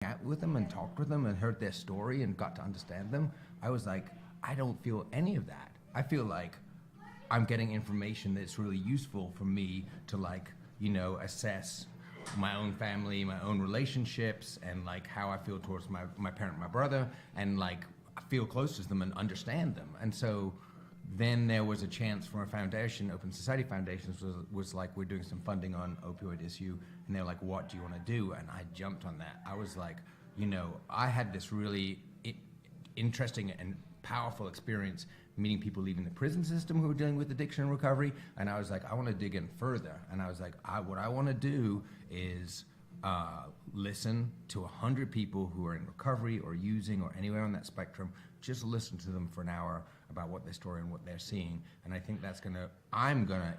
out with them and talked with them and heard their story and got to understand them, I was like, I don't feel any of that. I feel like I'm getting information that's really useful for me to like, assess my own family, my own relationships, and like how I feel towards my parent, my brother, and like I feel close to them and understand them. And so then there was a chance for a foundation, Open Society Foundations was like, we're doing some funding on opioid issue, and they're like, what do you want to do? And I jumped on that. I was like, I had this really interesting and powerful experience meeting people leaving the prison system who were dealing with addiction and recovery, and I was like, I want to dig in further. And I was like, what I want to do is listen to 100 people who are in recovery or using or anywhere on that spectrum, just listen to them for an hour about what their story and what they're seeing. And I think I'm gonna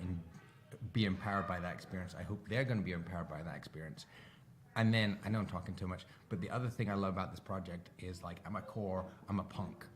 be empowered by that experience. I hope they're gonna be empowered by that experience. And then, I know I'm talking too much, but the other thing I love about this project is like, at my core, I'm a punk.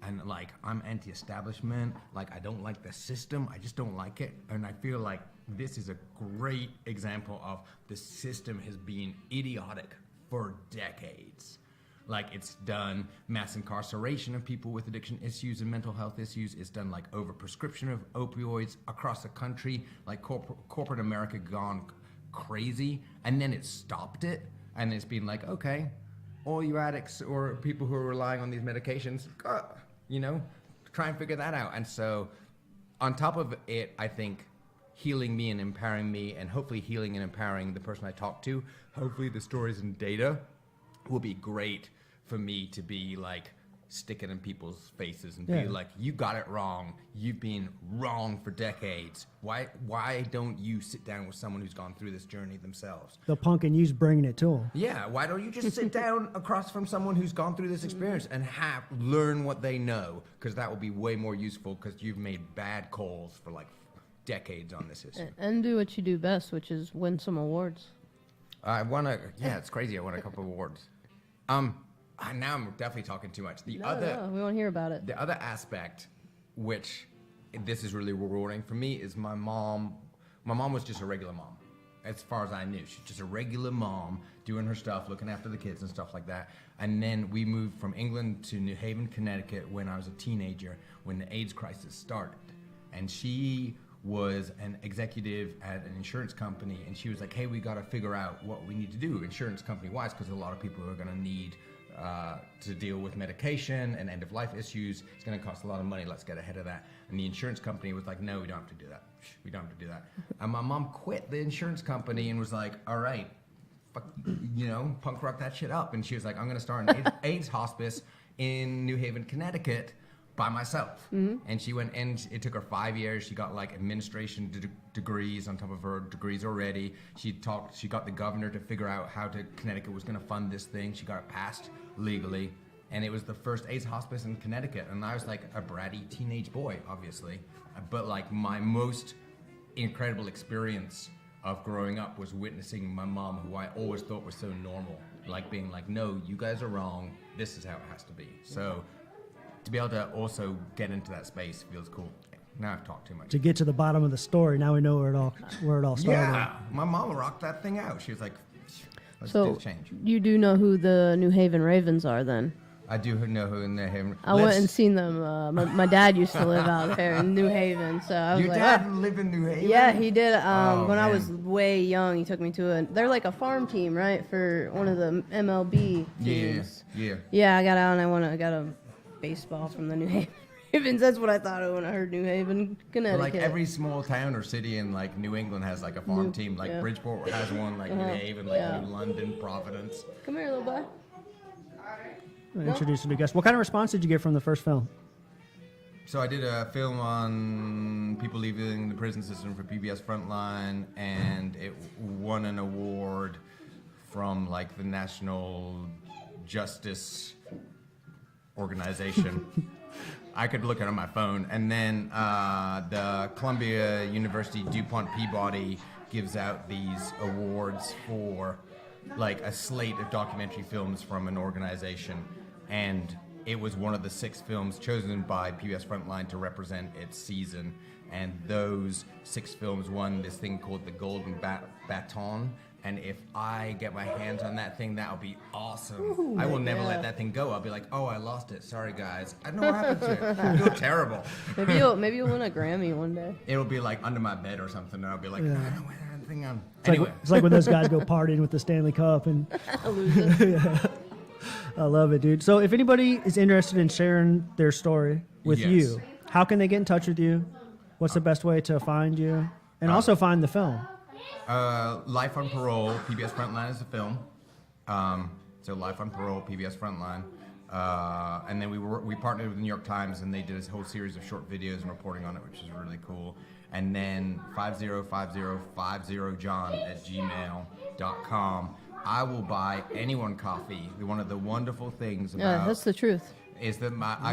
And like, I'm anti-establishment, like I don't like the system, I just don't like it. And I feel like this is a great example of the system has been idiotic for decades. Like, it's done mass incarceration of people with addiction issues and mental health issues. It's done like overprescription of opioids across the country, like corporate America gone crazy. And then it stopped it. And it's been like, okay, all you addicts or people who are relying on these medications, try and figure that out. And so on top of it, I think healing me and empowering me, and hopefully healing and empowering the person I talk to, hopefully the stories and data will be great for me to be like stick it in people's faces and be like, you got it wrong. You've been wrong for decades. Why don't you sit down with someone who's gone through this journey themselves? The punk and you's bringing it to them. Yeah, why don't you just sit down across from someone who's gone through this experience and learn what they know? Because that will be way more useful, because you've made bad calls for like decades on this issue. And do what you do best, which is win some awards. It's crazy. I won a couple of awards. Now I'm definitely talking too much. We want to hear about it. The other aspect, which this is really rewarding for me, is my mom. My mom was just a regular mom, as far as I knew. She's just a regular mom doing her stuff, looking after the kids and stuff like that. And then we moved from England to New Haven, Connecticut when I was a teenager, when the AIDS crisis started. And she was an executive at an insurance company, and she was like, hey, we got to figure out what we need to do insurance company wise, because a lot of people are going to need to deal with medication and end-of-life issues. It's going to cost a lot of money. Let's get ahead of that. And the insurance company was like, no, we don't have to do that. We don't have to do that. And my mom quit the insurance company and was like, all right, punk rock that shit up. And she was like, I'm going to start an AIDS hospice in New Haven, Connecticut by myself. Mm-hmm. And she went, and it took her 5 years. She got like administration degrees on top of her degrees already. She got the governor to figure out how Connecticut was going to fund this thing. She got it passed legally, and it was the first AIDS hospice in Connecticut. And I was like a bratty teenage boy, obviously, but like my most incredible experience of growing up was witnessing my mom, who I always thought was so normal, like being like, no, you guys are wrong, this is how it has to be. So to be able to also get into that space feels cool. Now I've talked too much. To get to the bottom of the story, now we know where it all started. Yeah, my mom rocked that thing out. She was like, let's do change. You do know who the New Haven Ravens are then? I do know who in New Haven. I went and seen them. My dad used to live out there in New Haven, so I was Your like, dad lived in New Haven? Yeah, he did. When I was way young, he took me to they're like a farm team, right, for one of the MLB teams. Yeah. Yeah, I got out and I got a baseball from the New Haven Ravens. That's what I thought of when I heard New Haven, Connecticut. Like every small town or city in like New England has like a farm team. Like Bridgeport has one, like New Haven, like New London, Providence. Come here, little boy. Introduce a new guest. What kind of response did you get from the first film? So I did a film on people leaving the prison system for PBS Frontline, and it won an award from like the National Justice Organization. I could look it on my phone. And then the Columbia University DuPont Peabody gives out these awards for like a slate of documentary films from an organization. And it was one of the 6 films chosen by PBS Frontline to represent its season. And those 6 films won this thing called the Golden Baton. And if I get my hands on that thing, that'll be awesome. I will never let that thing go. I'll be like, oh, I lost it. Sorry, guys. I don't know what happened to it. I feel terrible. Maybe you'll win a Grammy one day. It'll be like under my bed or something, and I'll be like, I don't know where that thing on. It's like when those guys go partying with the Stanley Cup and Lose it. I love it, dude. So if anybody is interested in sharing their story with Yes. you, how can they get in touch with you? What's the best way to find you? And also find the film. Life on Parole, PBS Frontline is the film. So Life on Parole, PBS Frontline. And then we partnered with the New York Times, and they did a whole series of short videos and reporting on it, which is really cool. And then 505050john@gmail.com. I will buy anyone coffee. One of the wonderful things about Yeah, that's the truth. is that I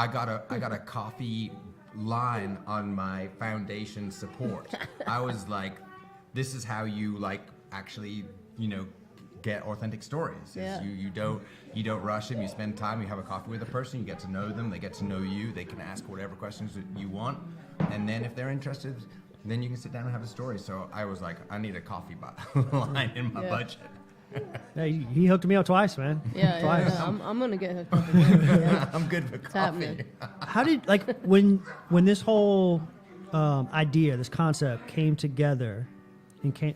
got a coffee line on my foundation support. I was like, this is how you actually get authentic stories. Yeah. You don't rush them. You spend time. You have a coffee with a person. You get to know them. They get to know you. They can ask whatever questions that you want, and then if they're interested, then you can sit down and have a story. So I was like, I need a coffee line in my budget. Yeah, he hooked me up twice, man. Yeah, Twice. yeah. I'm gonna get hooked up again. Yeah. I'm good for coffee. happening. How did when this whole idea, this concept came together and came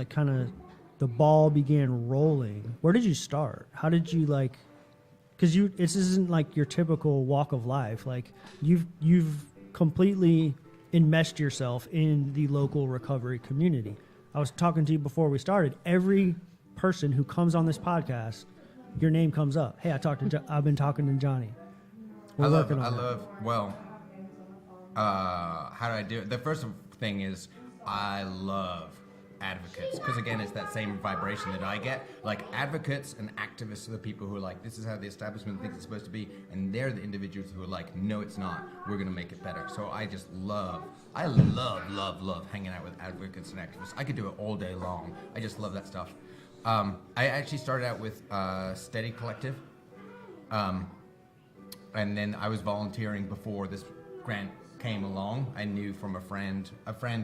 kind of the ball began rolling? Where did you start? How did you because this isn't like your typical walk of life. Like you've completely enmeshed yourself in the local recovery community. I was talking to you before we started. Every person who comes on this podcast, your name comes up. Hey, I've been talking to Johnny. How how do I do it? The first thing is I love advocates, because again, it's that same vibration that I get. Like, advocates and activists are the people who are like, this is how the establishment thinks it's supposed to be, and they're the individuals who are like, no, it's not. We're gonna make it better. So I love hanging out with advocates and activists. I could do it all day long. I just love that stuff. I actually started out with Steady Collective, and then I was volunteering before this grant came along. I knew from a friend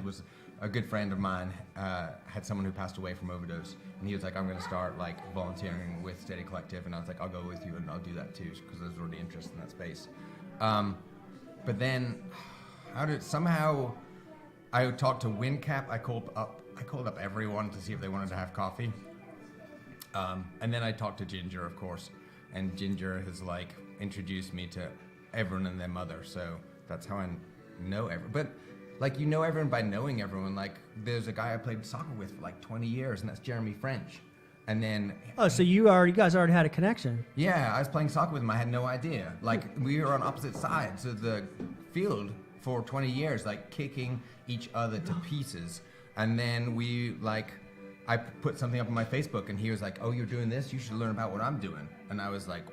was a good friend of mine, had someone who passed away from overdose, and he was like, I'm going to start volunteering with Steady Collective, and I was like, I'll go with you and I'll do that too, because I was already interested in that space. But then somehow I talked to WinCap. I called up everyone to see if they wanted to have coffee. And then I talked to Ginger, of course, and Ginger has introduced me to everyone and their mother. So that's how I know everyone. But everyone by knowing everyone. There's a guy I played soccer with for 20 years, and that's Jeremy French. And then so you guys already had a connection. Yeah, I was playing soccer with him. I had no idea. We were on opposite sides of the field for 20 years, kicking each other to pieces. And then I put something up on my Facebook, and he was like, oh, you're doing this? You should learn about what I'm doing. And I was like,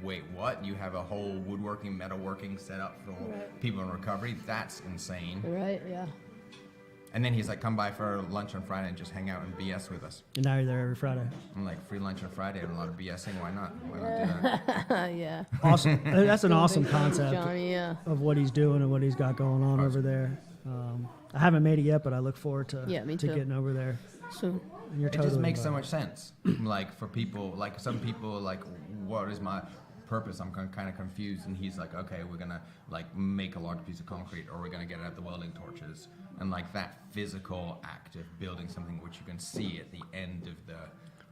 wait, what? You have a whole woodworking, metalworking set up for people in recovery? That's insane. Right, yeah. And then he's like, come by for lunch on Friday and just hang out and BS with us. And now you're there every Friday. I'm like, free lunch on Friday and a lot of BSing. Why not? Why not do that? Yeah. Awesome. That's an awesome Big time, concept Johnny, yeah. of what he's doing and what he's got going on over there. I haven't made it yet, but I look forward to me too. getting over there. So, And you're It totally just makes so invited. much sense. For people, some people what is my purpose? I'm kind of confused. And he's like, okay, we're gonna make a large piece of concrete, or we're gonna get out the welding torches, and that physical act of building something which you can see at the end of the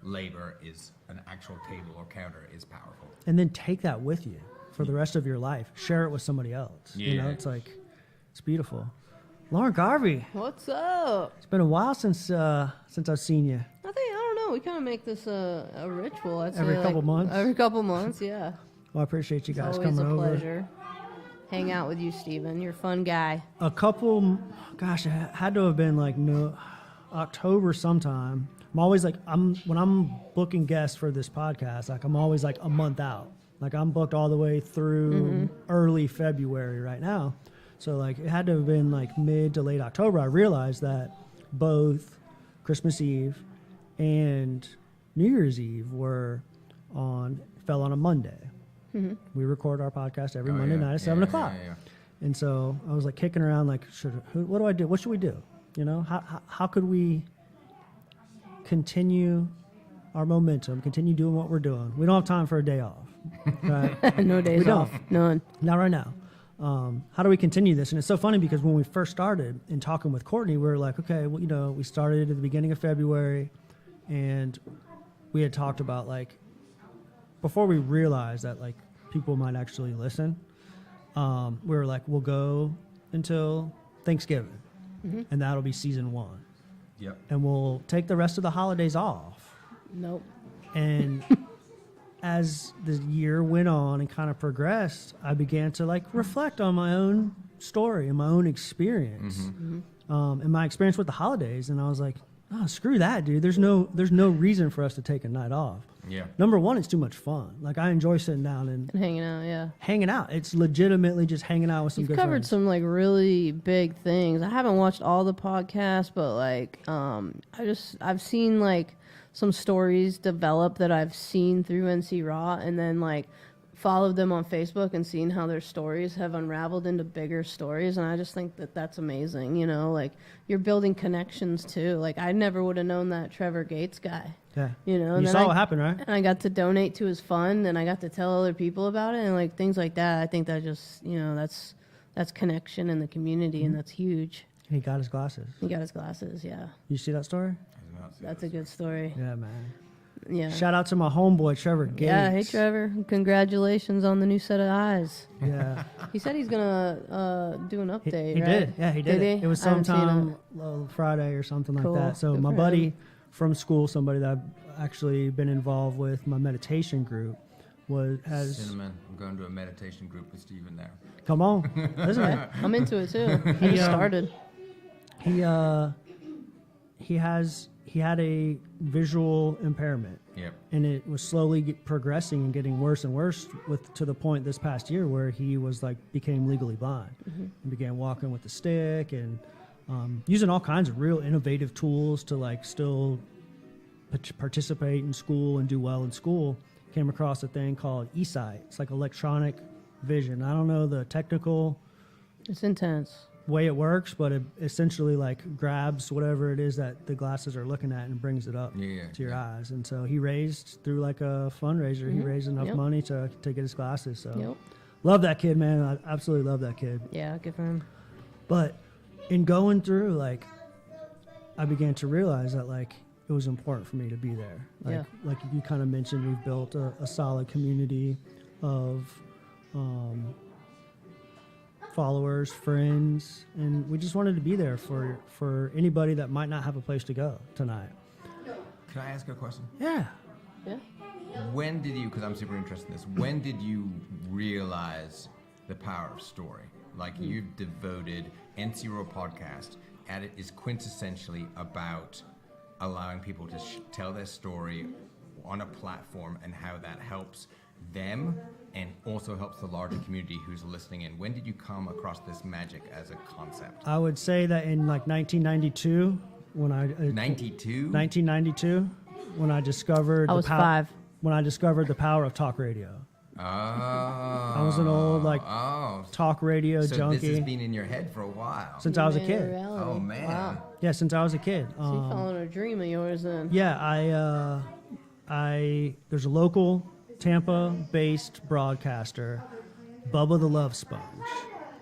labor is an actual table or counter is powerful. And then take that with you for the rest of your life. Share it with somebody else. Yeah. It's beautiful. Lauren Garvey, what's up? it's been a while since I've seen you. I don't know. We kind of make this a ritual. I'd say Every couple months? Every couple months, yeah. Well, I appreciate you guys Always coming a over. pleasure. Hang out with you, Steven. You're a fun guy. A couple, gosh, it had to have been October sometime. I'm always when I'm booking guests for this podcast, I'm always a month out. I'm booked all the way through early February right now. So it had to have been mid to late October. I realized that both Christmas Eve and New Year's Eve fell on a Monday. Mm-hmm. We record our podcast every Monday night at 7 o'clock. Yeah. And so I was kicking around what do I do? What should we do? How could we continue our momentum, continue doing what we're doing. We don't have time for a day off. Right? No days don't. off. None. Not right now. How do we continue this? And it's so funny because when we first started and talking with Courtney, we were like, okay, well, you know, we started at the beginning of February, and we had talked about, like, before we realized that, like, people might actually listen, we were like, we'll go until Thanksgiving, and that'll be season 1. Yep. And we'll take the rest of the holidays off. Nope. And as the year went on and kind of progressed, I began to, like, reflect on my own story and my own experience, and my experience with the holidays. And I was like, oh, screw that, dude. There's no reason for us to take a night off. Yeah. Number one, it's too much fun. Like, I enjoy sitting down and And hanging out, yeah. hanging out. It's legitimately just hanging out with some You've good covered friends. some like really big things. I haven't watched all the podcasts, but like I've seen like some stories develop that I've seen through NCRAW, and then like followed them on Facebook and seen how their stories have unraveled into bigger stories. And I just think that that's amazing. You know, like you're building connections too. Like I never would have known that Trevor Gates guy. Yeah. You know, You and saw then what happened, right? and I got to donate to his fund, and I got to tell other people about it, and like things like that. I think that just, you know, that's connection in the community, and that's huge. He got his glasses. He got his glasses, yeah. You see that story? That's a good story. Yeah, man. Yeah. Shout out to my homeboy, Trevor Gates. Yeah, hey Trevor, congratulations on the new set of eyes. Yeah. He said he's gonna do an He update, he right? did. Yeah, he did. Did he? It was I haven't seen sometime Friday or something Cool. like that. So Good my for buddy him. from school, somebody that I've actually been involved with, my meditation group, has Cinnamon. I'm going to a meditation group with Steven there. come on. Listen, Okay. I'm into it too. I just started. he had a visual impairment. Yep. And it was slowly progressing and getting worse and worse to the point this past year where he was like became legally blind and began walking with a stick and using all kinds of real innovative tools to like still participate in school and do well in school. Came across a thing called eSight. It's like electronic vision. I don't know the technical It's intense. way it works, but it essentially like grabs whatever it is that the glasses are looking at and brings it up Yeah, to your yeah. eyes. And so he raised through like a fundraiser, he raised enough Yep. money to get his glasses. So Yep. love that kid, man. I absolutely love that kid. Yeah, good for him. But in going through, like, I began to realize that like it was important for me to be there. Like you kind of mentioned, we've built a solid community of followers, friends, and we just wanted to be there for anybody that might not have a place to go tonight. Can I ask a question? Yeah. Yeah. When did you, because I'm super interested in this, when did you realize the power of story? Like you've devoted NCRAW podcast, and it is quintessentially about allowing people to tell their story on a platform and how that helps them and also helps the larger community who's listening in. When did you come across this magic as a concept? I would say that in like 1992, when I 1992 when I discovered I was 5. when I discovered the power of talk radio. Oh. I was an old like talk radio So junkie this has been in your head for a while. since I was a kid. Oh man. Wow. Yeah, since I was a kid. So you following a dream of yours then? Yeah, there's a local Tampa-based broadcaster, Bubba the Love Sponge.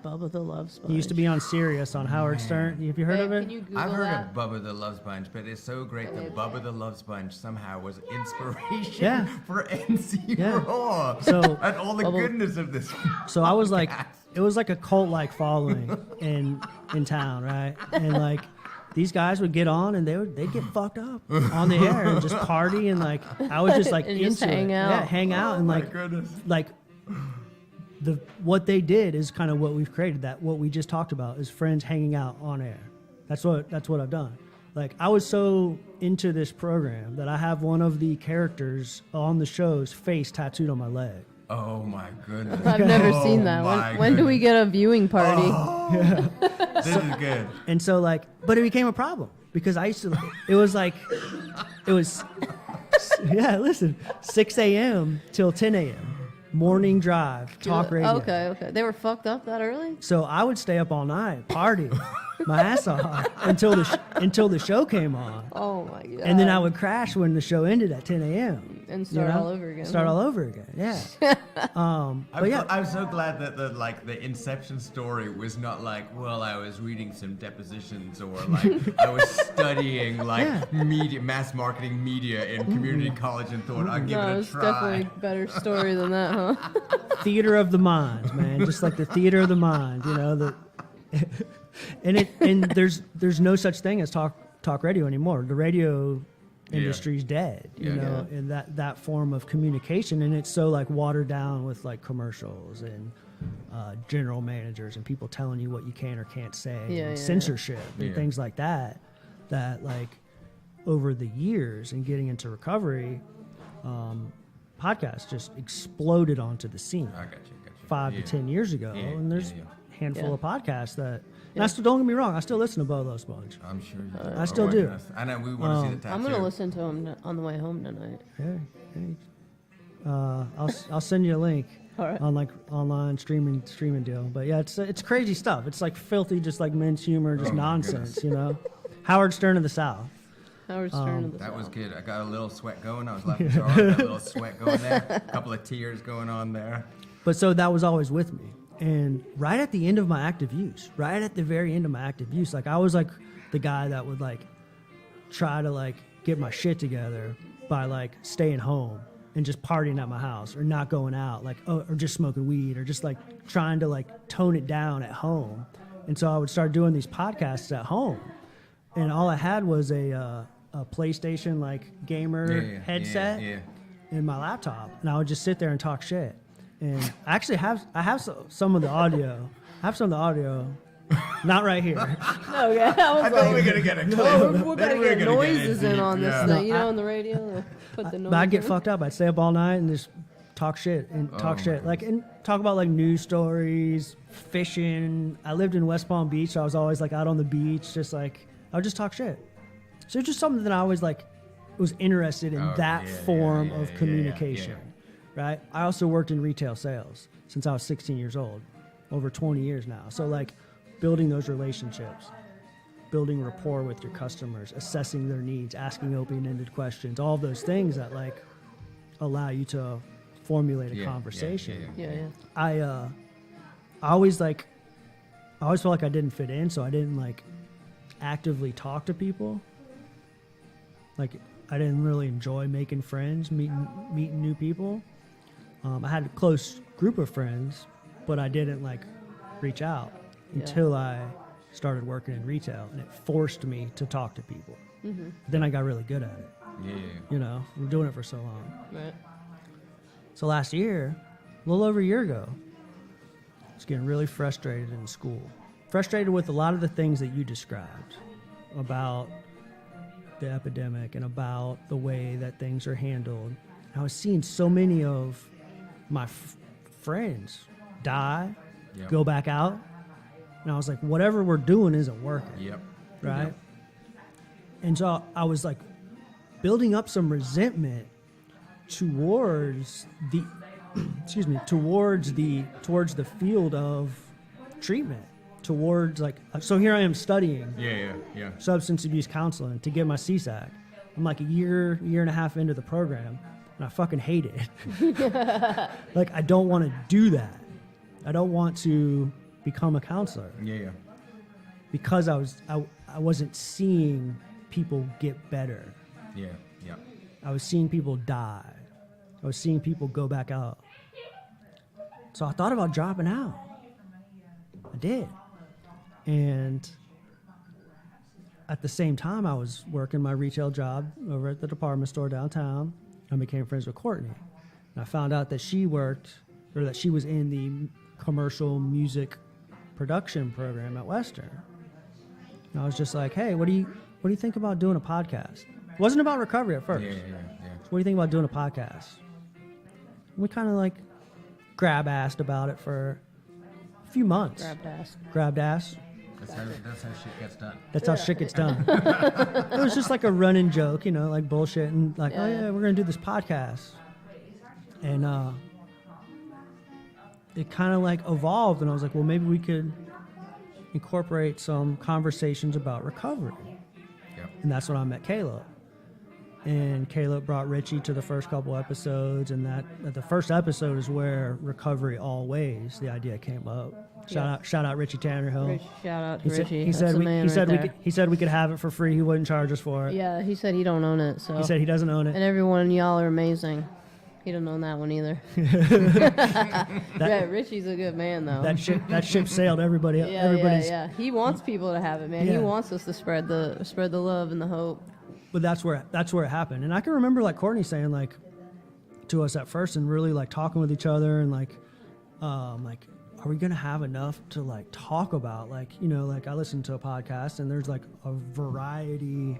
Bubba the Love Sponge. He used to be on Sirius on Howard Stern. Have you heard of it? Can you Google I've heard that? of Bubba the Love Sponge, but it's so great that Bubba the Love Sponge somehow was inspiration Yeah. for NCRAW So- and all the Bubba- goodness of this. So I was like, podcast. it was like a cult-like following in town, right? And like these guys would get on and they'd get fucked up on the air and just party and like I was just like And into just hang it. out. Yeah, hang out and like goodness. like what they did is kind of what we've created. That what we just talked about is friends hanging out on air. That's what I've done. Like I was so into this program that I have one of the characters on the show's face tattooed on my leg. Oh my goodness. I've never Oh seen that. my When do we goodness. get a viewing party? This is good. And so like, but it became a problem because I used to, it was, yeah, listen, 6 a.m. till 10 a.m. morning drive, talk radio. Okay. They were fucked up that early? So I would stay up all night, party my ass off until the show came on. Oh my god. And then I would crash when the show ended at 10 a.m. And start all over again. Start all over again, yeah. But yeah. I'm so glad that the inception story was not like, well, I was reading some depositions or like I was studying like media, mass marketing media in community college and thought I'd give it a it's try. definitely a better story than that, huh? Theater of the mind, man. Just like the theater of the mind, you know. And there's no such thing as talk radio anymore. The radio industry's dead, you know, in that form of communication, and it's so like watered down with like commercials and general managers and people telling you what you can or can't say, and censorship and things like that. That like over the years and getting into recovery, podcasts just exploded onto the scene. I got you. 5 to 10 years ago, and there's a handful of podcasts that. And I still, don't get me wrong, I still listen to Bolo Sponge. I'm sure you do. I still do. I know we want to see the tattoo. I'm gonna listen to him on the way home tonight. I'll send you a link All right. on like online streaming deal. But yeah, it's crazy stuff. It's like filthy, just like men's humor, just nonsense, you know. Howard Stern of the South. Howard Stern of the That South. was good. I got a little sweat going. I was laughing so hard. Got a little sweat going there. A couple of tears going on there. But so that was always with me. And right at the end of my active use, right at the very end of my active use, like I was like the guy that would like try to like get my shit together by like staying home and just partying at my house or not going out, like or just smoking weed or just like trying to like tone it down at home. And so I would start doing these podcasts at home, and all I had was a PlayStation like gamer headset and my laptop, and I would just sit there and talk shit. And I actually have some of the audio. I have some of the audio, not right here. Okay, I was I thought we were gonna get a clip. we're gonna get noises in on this thing, you know, on the radio. Put the noise. But I'd get in. fucked up. I'd stay up all night and just talk shit and like and talk about like news stories, fishing. I lived in West Palm Beach, so I was always like out on the beach, just like I would just talk shit. So it's just something that I always like was interested in form of communication. Right? I also worked in retail sales since I was 16 years old, over 20 years now. So like building those relationships, building rapport with your customers, assessing their needs, asking open-ended questions, all those things that like allow you to formulate a conversation. I always felt like I didn't fit in, so I didn't like actively talk to people. Like I didn't really enjoy making friends, meeting new people. I had a close group of friends, but I didn't like reach out until I started working in retail, and it forced me to talk to people. Mm-hmm. Then I got really good at it. You know, I'm doing it for so long. Right. So last year, a little over a year ago, I was getting really frustrated in school. Frustrated with a lot of the things that you described about the epidemic and about the way that things are handled. I was seeing so many of my friends die, go back out, and I was like, whatever we're doing isn't working. Right? And so I was like building up some resentment towards the towards the field of treatment, towards like, so here I am studying substance abuse counseling to get my CSAC. I'm like a year and a half into the program, and I fucking hate it. Like, I don't want to do that. I don't want to become a counselor. Because I wasn't seeing people get better. I was seeing people die. I was seeing people go back out. So I thought about dropping out. I did. And at the same time, I was working my retail job over at the department store downtown. I became friends with Courtney. And I found out that she was in the commercial music production program at Western. And I was just like, hey, what do you think about doing a podcast? It wasn't about recovery at first. What do you think about doing a podcast? We kind of like grab-assed about it for a few months. Grabbed ass. That's how shit gets done. That's how shit gets done. It was just like a running joke, you know, like bullshit, and like, oh yeah, we're gonna do this podcast. And it kind of like evolved, and I was like, well, maybe we could incorporate some conversations about recovery. Yep. And that's when I met Caleb. And Caleb brought Richie to the first couple episodes, and that the first episode is where recovery always, the idea came up. Shout out Richie Tannerhill. Shout out to Richie. He said we could have it for free. He wouldn't charge us for it. Yeah, he said he don't own it. So he said he doesn't own it. And everyone, y'all are amazing. He don't own that one either. Yeah, Richie's a good man though. That ship sailed. Everybody's. Yeah. He wants people to have it, man. Yeah. He wants us to spread the love and the hope. But that's where it happened. And I can remember like Courtney saying like to us at first, and really like talking with each other, and like are we gonna have enough to like talk about, like, you know, like I listened to a podcast and there's like a variety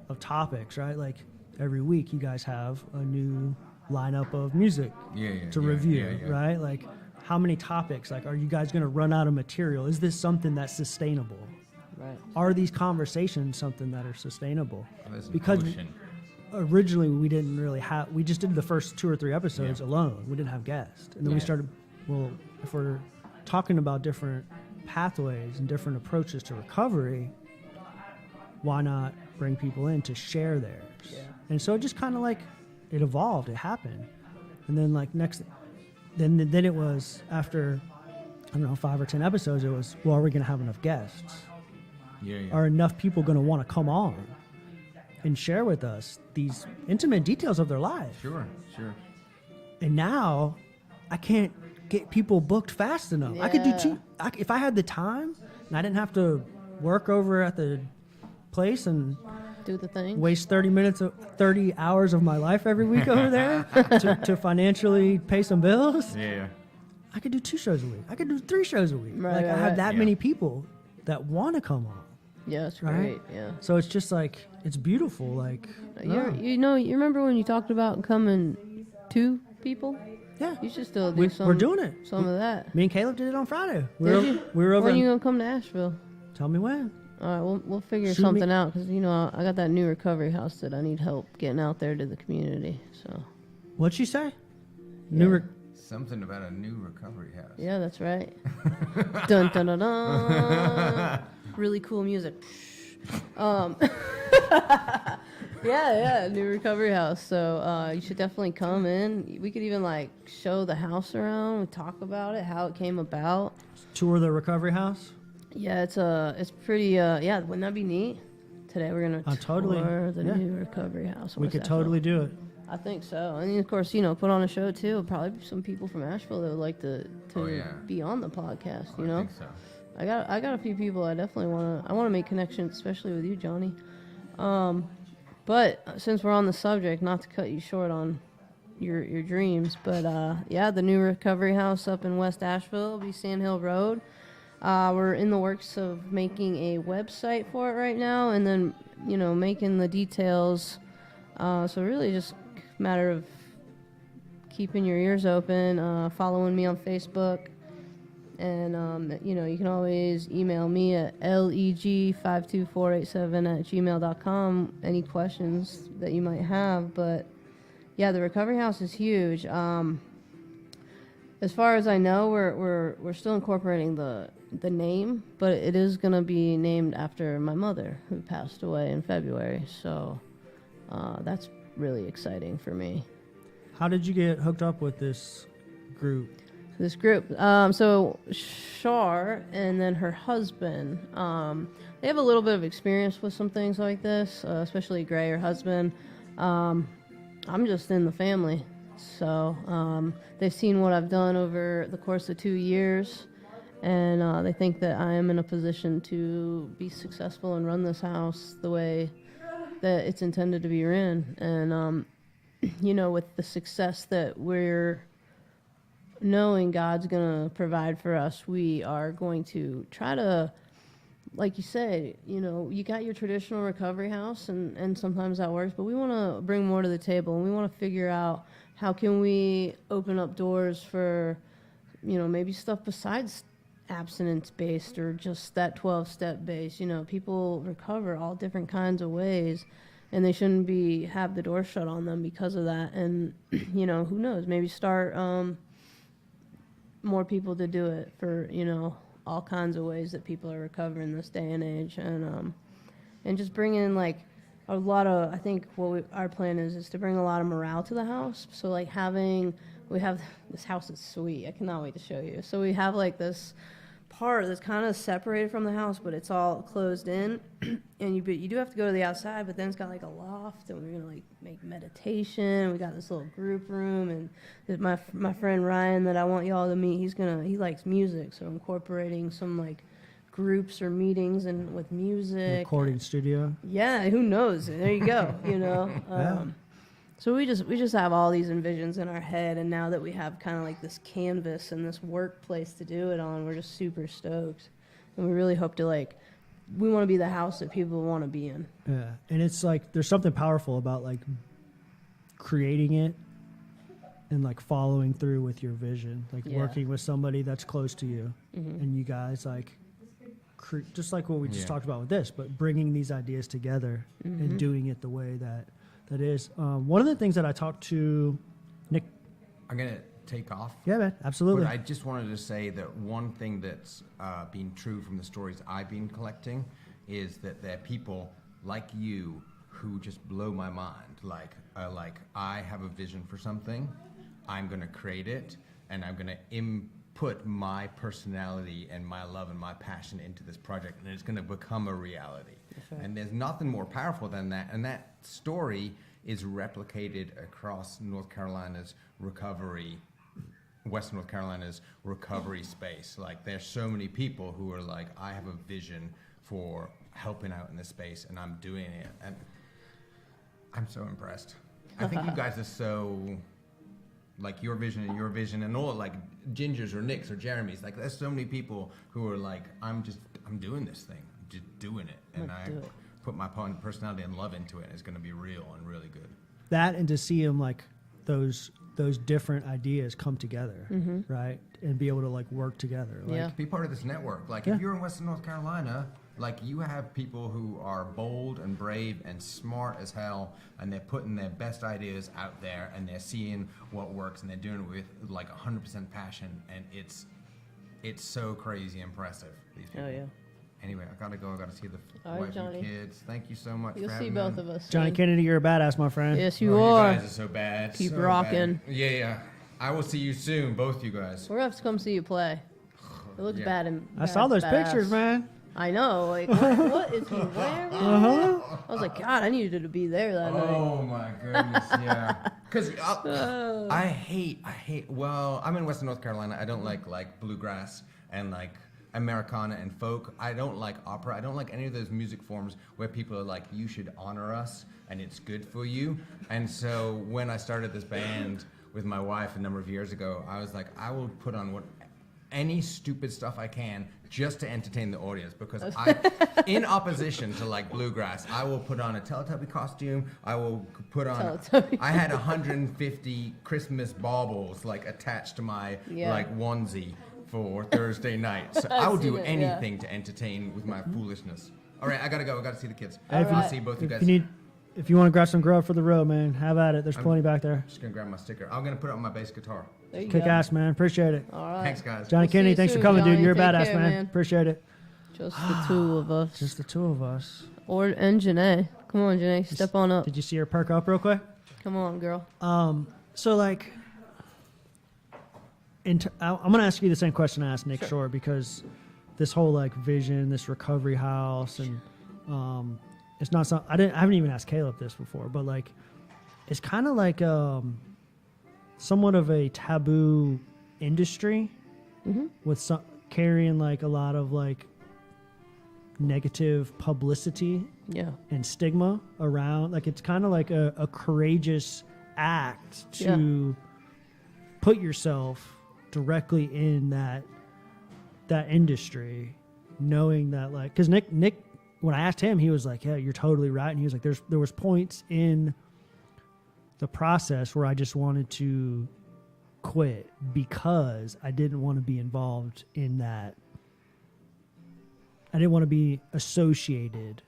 of topics, right? Like every week you guys have a new lineup of music to review, right? Like how many topics? Like, are you guys gonna run out of material? Is this something that's sustainable? Right. Are these conversations something that are sustainable? Because originally we just did the first 2 or 3 episodes alone. We didn't have guests. And then we started, well, if we're talking about different pathways and different approaches to recovery, why not bring people in to share theirs? Yeah. And so it just kind of like, it evolved, it happened. And then like then it was after, I don't know, 5 or 10 episodes, it was, well, are we going to have enough guests? Are enough people going to want to come on and share with us these intimate details of their life? Sure. And now I can't get people booked fast enough. Yeah. I could do if I had the time and I didn't have to work over at the place and do the thing, waste 30 hours of my life every week over there to financially pay some bills. Yeah. I could do 2 shows a week. I could do 3 shows a week. Right, I have that many people that want to come on. Yeah, it's right? great. Yeah. So it's just like, it's beautiful. Like, You remember when you talked about coming 2 people? yeah, You should still do we're doing it. Some of that. Me and Caleb did it on Friday. We Did you? were over. When are you gonna come to Asheville? Tell me when. All right, we'll figure Shoot something me- out, because I got that new recovery house that I need help getting out there to the community. So What'd she say? New Something about a new recovery house. yeah, that's right. Dun dun dun dun. Really cool music. Yeah, new recovery house. So you should definitely come in. We could even like show the house around. We talk about it, how it came about. tour the recovery house. Yeah, it's pretty. Yeah, wouldn't that be neat? Today we're gonna totally. tour the Yeah. new recovery house. We What's could that totally do it. I think so. And of course, put on a show too. Probably some people from Asheville that would like to be on the podcast. I think so. I got a few people I definitely want to make connections, especially with you, Johnny. But since we're on the subject, not to cut you short on your dreams, but the new recovery house up in West Asheville will be Sand Hill Road. We're in the works of making a website for it right now, and then making the details. So really just a matter of keeping your ears open, following me on Facebook. And, you can always email me at leg52487@gmail.com, any questions that you might have. But, yeah, the recovery house is huge. As far as I know, we're still incorporating the name, but it is going to be named after my mother, who passed away in February. So that's really exciting for me. How did you get hooked up with this group? This group. So Shar and then her husband, they have a little bit of experience with some things like this, especially Gray, her husband. I'm just in the family. So they've seen what I've done over the course of 2 years, and they think that I am in a position to be successful and run this house the way that it's intended to be ran. And, with the success that we're knowing God's going to provide for us, we are going to try to, like you said, you got your traditional recovery house, and sometimes that works, but we want to bring more to the table, and we want to figure out how can we open up doors for, maybe stuff besides abstinence-based or just that 12-step base. People recover all different kinds of ways, and they shouldn't have the door shut on them because of that. And, who knows, maybe start more people to do it for, you know, all kinds of ways that people are recovering this day and age, and just bring in like a lot of, I think our plan is to bring a lot of morale to the house. So like we have this house is sweet. I cannot wait to show you. So we have like this part that's kind of separated from the house, but it's all closed in, and you do have to go to the outside, but then it's got like a loft, and we're gonna like make meditation. We got this little group room, and my friend Ryan that I want y'all to meet, he likes music, so incorporating some like groups or meetings and with music. Recording studio. Yeah, who knows? There you go. You know. Yeah. So we just have all these envisions in our head, and now that we have kind of like this canvas and this workplace to do it on, we're just super stoked, and we really hope to we want to be the house that people want to be in. Yeah, and it's like there's something powerful about like creating it and like following through with your vision, like working with somebody that's close to you, and you guys like just like what we just talked about with this, but bringing these ideas together and doing it the way that is. One of the things that I talked to Nick. I'm going to take off. Yeah, man, absolutely. But I just wanted to say that one thing that's been true from the stories I've been collecting is that there are people like you who just blow my mind. Like I have a vision for something, I'm going to create it, and I'm going to input my personality and my love and my passion into this project, and it's going to become a reality. Right. And there's nothing more powerful than that. And that story is replicated across North Carolina's recovery, Western North Carolina's recovery space. Like there's so many people who are like, I have a vision for helping out in this space, and I'm doing it. And I'm so impressed. I think you guys are so, like your vision and all, like Ginger's or Nick's or Jeremy's, like there's so many people who are like, I'm doing this thing. Just doing it, and I put my personality and love into it, and it's going to be real and really good. That, and to see them like those different ideas come together, right, and be able to like work together, like be part of this network. Like if you're in Western North Carolina, like you have people who are bold and brave and smart as hell, and they're putting their best ideas out there, and they're seeing what works, and they're doing it with like 100% passion, and it's so crazy impressive. These people. Oh yeah. Anyway, I gotta go. I gotta see the right, wife Johnny. and kids. Thank you so much. You'll for see having both them. of us. Johnny soon. Kennedy, you're a badass, my friend. Yes, you Oh, are. You guys are so bad. Keep so rocking. Bad. Yeah. I will see you soon, both you guys. We're gonna have to come see you play. It looks bad and I saw those badass. pictures, man. I know. Like, what is he wearing? I was like, God, I needed to be there that night. Oh my goodness, yeah. Because I hate. Well, I'm in Western North Carolina. I don't like bluegrass and like Americana and folk. I don't like opera. I don't like any of those music forms where people are like, you should honor us and it's good for you. And so when I started this band with my wife a number of years ago, I was like, I will put on any stupid stuff I can just to entertain the audience, because in opposition to like bluegrass, I will put on a Teletubby costume. I will put on. I had 150 Christmas baubles like attached to my like onesie for Thursday night. So I will do anything to entertain with my foolishness. All right, I gotta go. I gotta see the kids. Hey, I want to see both you guys. If you want to grab some grub for the road, man, have at it. There's plenty back there. Just gonna grab my sticker. I'm gonna put it on my bass guitar. Kick ass, man. Appreciate it. All right. Thanks, guys. Johnny Kennedy, thanks for coming, Johnny. dude. You're a Take badass, care, man. Appreciate it. Just the two of us. Just the two of us. And Janae. Come on, Janae. Step on up. Did you see her perk up real quick? Come on, girl. So like, I'm gonna ask you the same question I asked Nick Shore, because this whole like vision, this recovery house, and it's not something I haven't even asked Caleb this before, but like, it's kind of like somewhat of a taboo industry with some carrying like a lot of like negative publicity and stigma around. Like it's kind of like a courageous act to put yourself directly in that industry, knowing that like, because Nick when I asked him, he was like, yeah, you're totally right, and he was like, there was points in the process where I just wanted to quit because I didn't want to be involved in that. I didn't want to be associated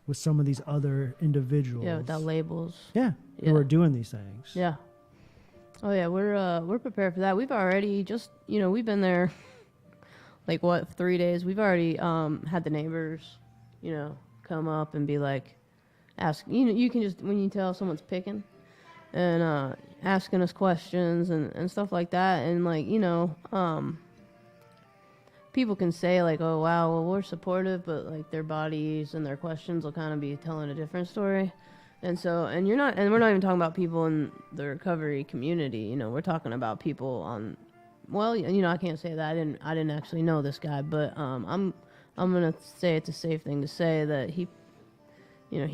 with some of these other individuals. Yeah, without labels. Yeah, who are doing these things. Yeah. Oh yeah, we're prepared for that. We've already just we've been there like 3 days. We've already had the neighbors, come up and be like, ask you can just when you tell someone's picking and asking us questions and stuff like that, and like people can say like, oh wow, well we're supportive, but like their bodies and their questions will kind of be telling a different story. And so, and we're not even talking about people in the recovery community. We're talking about people on, well, I can't say that. I didn't actually know this guy, but I'm gonna say it's a safe thing to say that he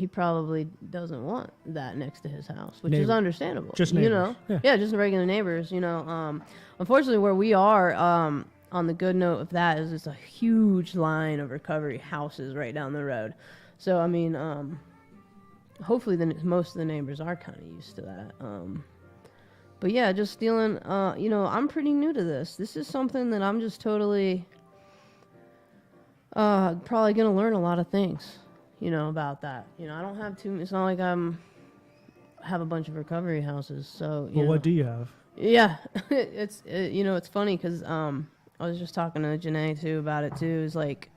probably doesn't want that next to his house, which is understandable. Just neighbors. Yeah, just regular neighbors. Unfortunately, where we are, on the good note of that is it's a huge line of recovery houses right down the road. So I mean, hopefully most of the neighbors are kind of used to that. But yeah, just dealing, I'm pretty new to this. This is something that I'm just totally probably going to learn a lot of things, about that. I don't have it's not like have a bunch of recovery houses. So, Well, what do you have? Yeah, it's funny because I was just talking to Janae too about it too. It's like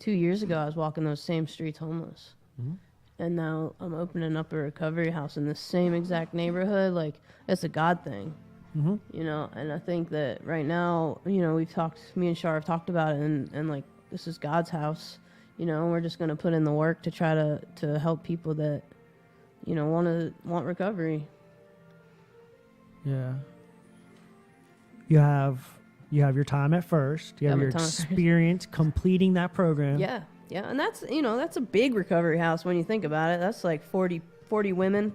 2 years ago I was walking those same streets homeless. Mm-hmm. And now I'm opening up a recovery house in the same exact neighborhood. Like, it's a God thing, and I think that right now, me and Shar have talked about it, and like, this is God's house, we're just going to put in the work to try to help people that, want recovery. Yeah. You have your time at first. You have your experience completing that program. Yeah. Yeah, and that's a big recovery house when you think about it. That's like 40 women.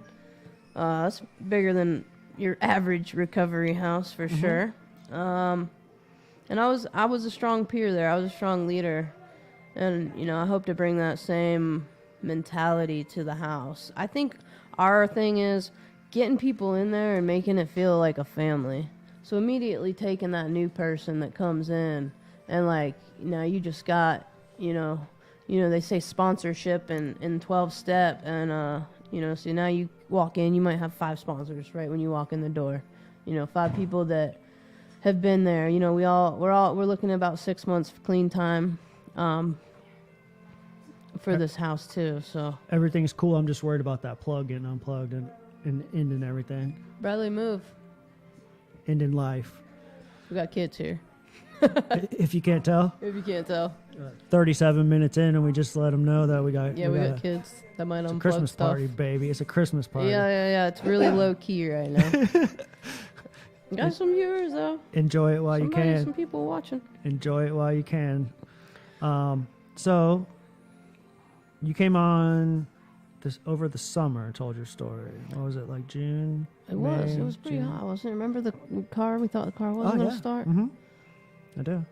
That's bigger than your average recovery house for sure. And I was a strong peer there. I was a strong leader, and I hope to bring that same mentality to the house. I think our thing is getting people in there and making it feel like a family. So immediately taking that new person that comes in and like, you just got, they say sponsorship in 12-step, and so now you walk in, you might have 5 sponsors right when you walk in the door. 5 people that have been there. We're looking at about 6 months of clean time for this house too. So everything's cool. I'm just worried about that plug getting unplugged and ending everything. Bradley, move. Ending life. We got kids here. If you can't tell. If you can't tell. 37 minutes in, and we just let them know that we got. Yeah, we got kids that might unplug It's a Christmas stuff. party, baby. It's a Christmas party. Yeah. It's really low key right now. Got some viewers though. Enjoy it while you can. Some people watching. Enjoy it while you can. So you came on this over the summer and told your story. What was it, like June? It was pretty June? hot, wasn't it? Remember the car? We thought the car wasn't going to start. Mm-hmm. I do.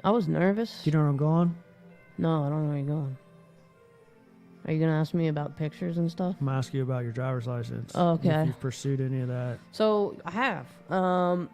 I was nervous. Do you know where I'm going? No, I don't know where you're going. Are you going to ask me about pictures and stuff? I'm going to ask you about your driver's license. Oh, okay. If you've pursued any of that. So I have. I'm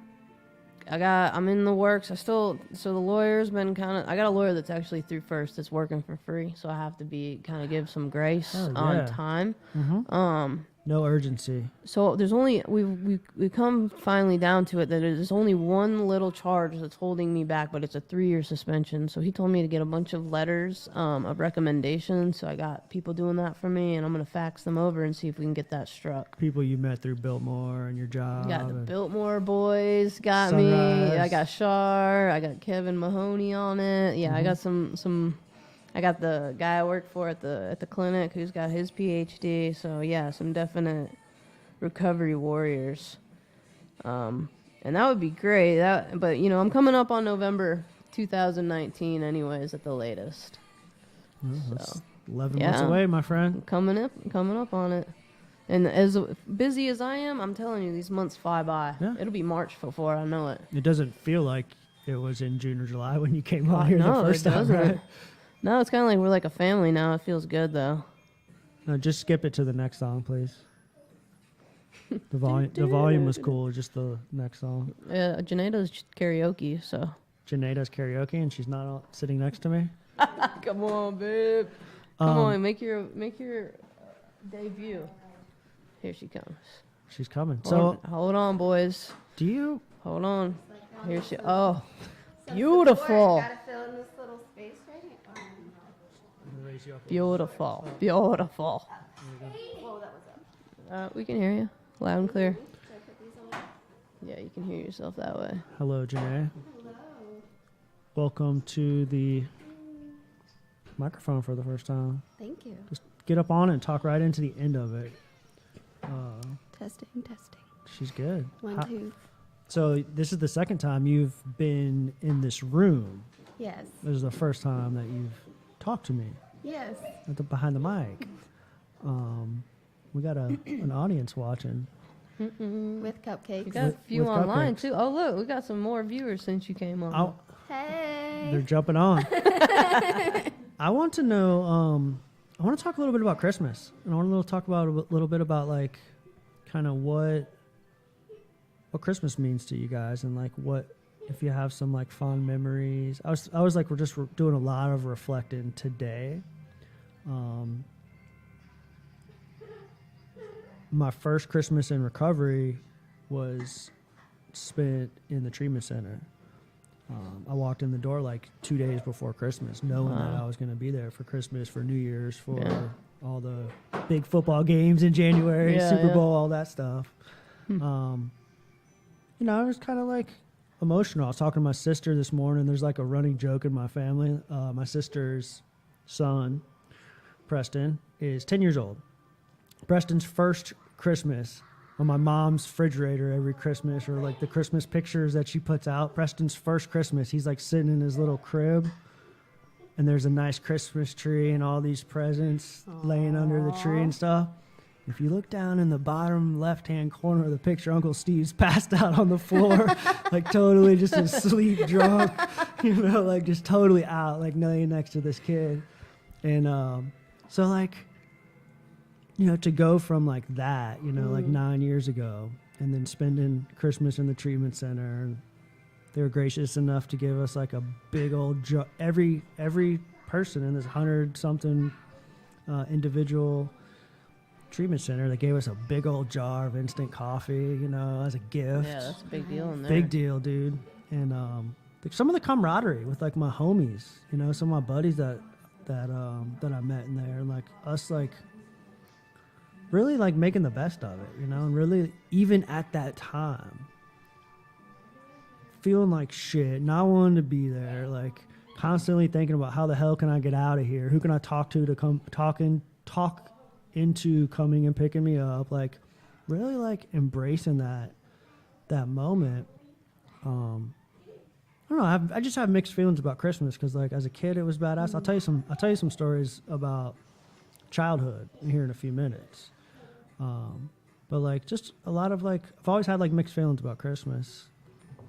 in the works. So the lawyer's been I got a lawyer that's actually through First that's working for free. So I have to give some grace on time. Mm-hmm. No urgency. So there's only, we come finally down to it that there's only one little charge that's holding me back, but it's a 3-year suspension. So he told me to get a bunch of letters of recommendation. So I got people doing that for me, and I'm going to fax them over and see if we can get that struck. People you met through Biltmore and your job. Got the Biltmore boys, got Sunrise. Me. I got Shar. I got Kevin Mahoney on it. Yeah, mm-hmm. I got some. I got the guy I work for at the clinic who's got his PhD. So yeah, some definite recovery warriors. And that would be great. But I'm coming up on November 2019 anyways at the latest. That's 11 months away, my friend. Coming up on it. And as busy as I am, I'm telling you, these months fly by. Yeah. It'll be March before I know it. It doesn't feel like it was in June or July when you came out here the first time, right? No, it's kind of like we're like a family now. It feels good, though. No, just skip it to the next song, please. The volume was cool, just the next song. Yeah, Janae does karaoke, so. Janae does karaoke, and she's not sitting next to me? Come on, babe. Come on, make your debut. Here she comes. She's coming. So, hold on, boys. do you? Hold on. Here she. Oh, beautiful. Gotta fill in this little space right here. Beautiful. Beautiful. Whoa, that was up. We can hear you loud and clear. Should I put these on? Yeah, you can hear yourself that way. Hello, Janae. Hello. Welcome to the microphone for the first time. Thank you. Just get up on it and talk right into the end of it. Testing, testing. She's good. One, How- two. So this is the second time you've been in this room. Yes. This is the first time that you've talked to me Yes. behind the mic. We got an audience watching. With We cupcakes. got a few with online cupcakes. too. Oh look, we got some more viewers since you came on. Oh, Hey. they're jumping on. I want to know. I want to talk a little bit about Christmas, and I want to talk about a little bit about like, kind of what Christmas means to you guys, and like what if you have some like fond memories. I was like, we're just doing a lot of reflecting today. My first Christmas in recovery was spent in the treatment center. I walked in the door like 2 days before Christmas, knowing that I was going to be there for Christmas, for New Year's, for all the big football games in January, Yeah, Super yeah. Bowl, all that stuff. You know, I was kind of like emotional. I was talking to my sister this morning. There's like a running joke in my family. My sister's son, Preston, is 10 years old. Preston's first Christmas on my mom's refrigerator every Christmas, or like the Christmas pictures that she puts out. Preston's first Christmas, he's like sitting in his little crib, and there's a nice Christmas tree and all these presents laying under the tree and stuff. If you look down in the bottom left-hand corner of the picture, Uncle Steve's passed out on the floor, like totally just asleep, drunk, you know, like just totally out, like laying next to this kid. And so like, you know, to go from like that, you know, like 9 years ago, and then spending Christmas in the treatment center, and they were gracious enough to give us like a big old every person in this 100-something individual treatment center, they gave us a big old jar of instant coffee, you know, as a gift. Yeah, that's a big deal in there. Big deal, dude. And some of the camaraderie with like my homies, you know, some of my buddies that I met in there, and like us, like really like making the best of it, you know, and really even at that time feeling like shit, not wanting to be there, like constantly thinking about how the hell can I get out of here? Who can I talk to come talk into coming and picking me up? Like really like embracing that moment. I don't know. I just have mixed feelings about Christmas because like as a kid it was badass. I'll tell you some stories about childhood here in a few minutes. But like just a lot of like I've always had like mixed feelings about Christmas. I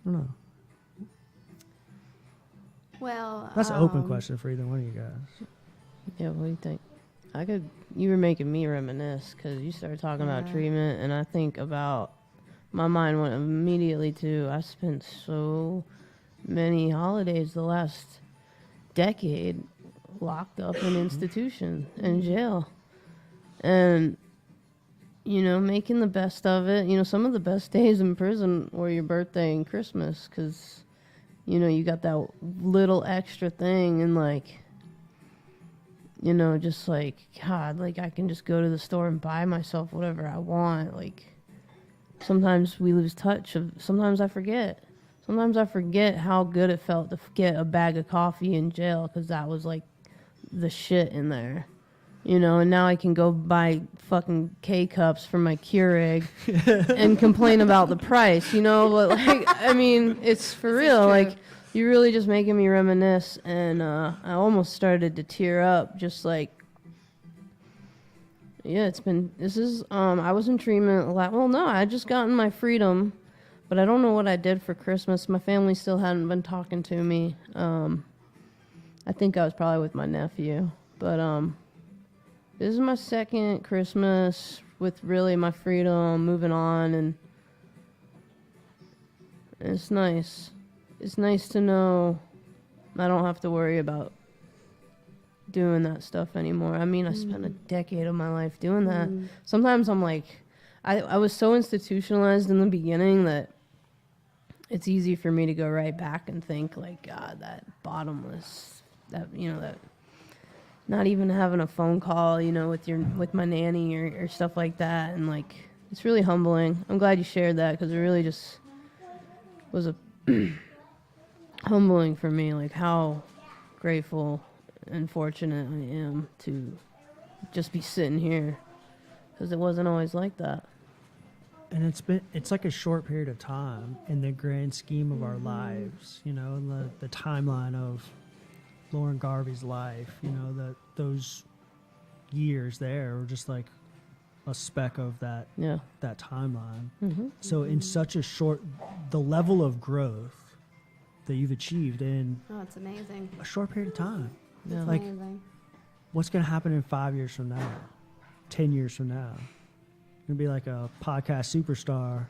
don't know. Well, That's an open question for either one of you guys. Yeah, what do you think? You were making me reminisce because you started talking about Yeah. treatment, and I think about, my mind went immediately to, I spent so many holidays the last decade locked up in institution and jail. And, you know, making the best of it. You know, some of the best days in prison were your birthday and Christmas because, you know, you got that little extra thing and, like, you know, just like, God, like I can just go to the store and buy myself whatever I want. Like, sometimes we lose touch of, sometimes I forget. Sometimes I forget how good it felt to get a bag of coffee in jail because that was like the shit in there. You know, and now I can go buy fucking K-cups for my Keurig and complain about the price, you know? But, like, I mean, it's for real. Like, you're really just making me reminisce, and I almost started to tear up, just like, yeah, I was in treatment a lot. Well, no, I had just gotten my freedom, but I don't know what I did for Christmas. My family still hadn't been talking to me. I think I was probably with my nephew, but this is my second Christmas with really my freedom, moving on, and it's nice. It's nice to know I don't have to worry about doing that stuff anymore. I mean, I spent a decade of my life doing that. Sometimes I'm like, I was so institutionalized in the beginning that it's easy for me to go right back and think like, God, that bottomless, that, you know, that not even having a phone call, you know, with my nanny or stuff like that. And like, it's really humbling. I'm glad you shared that because it really just was a humbling for me, like how grateful and fortunate I am to just be sitting here because it wasn't always like that. And it's like a short period of time in the grand scheme of our lives, you know, and the timeline of Lauren Garvey's life, you know, those years there were just like a speck of that timeline. So in such a short, the level of growth that you've achieved in Oh, it's amazing. a short period of time. Yeah. Like, Amazing. what's going to happen in 5 years from now, 10 years from now? You're going to be like a podcast superstar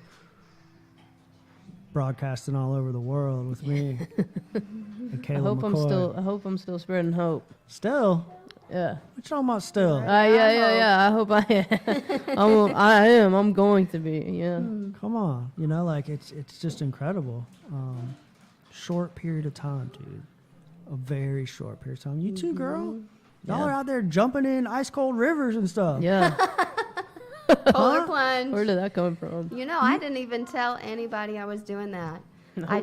broadcasting all over the world with me and Caleb McCoy. I hope I'm still spreading hope. Still? Yeah. What you talking about still? Yeah. I hope I am. I am. I'm going to be. Yeah. Come on. You know, like it's just incredible. Short period of time, dude. A very short period of time. You too, girl. Y'all are out there jumping in ice cold rivers and stuff. Yeah. Polar plunge. Where did that come from? You know, I didn't even tell anybody I was doing that. I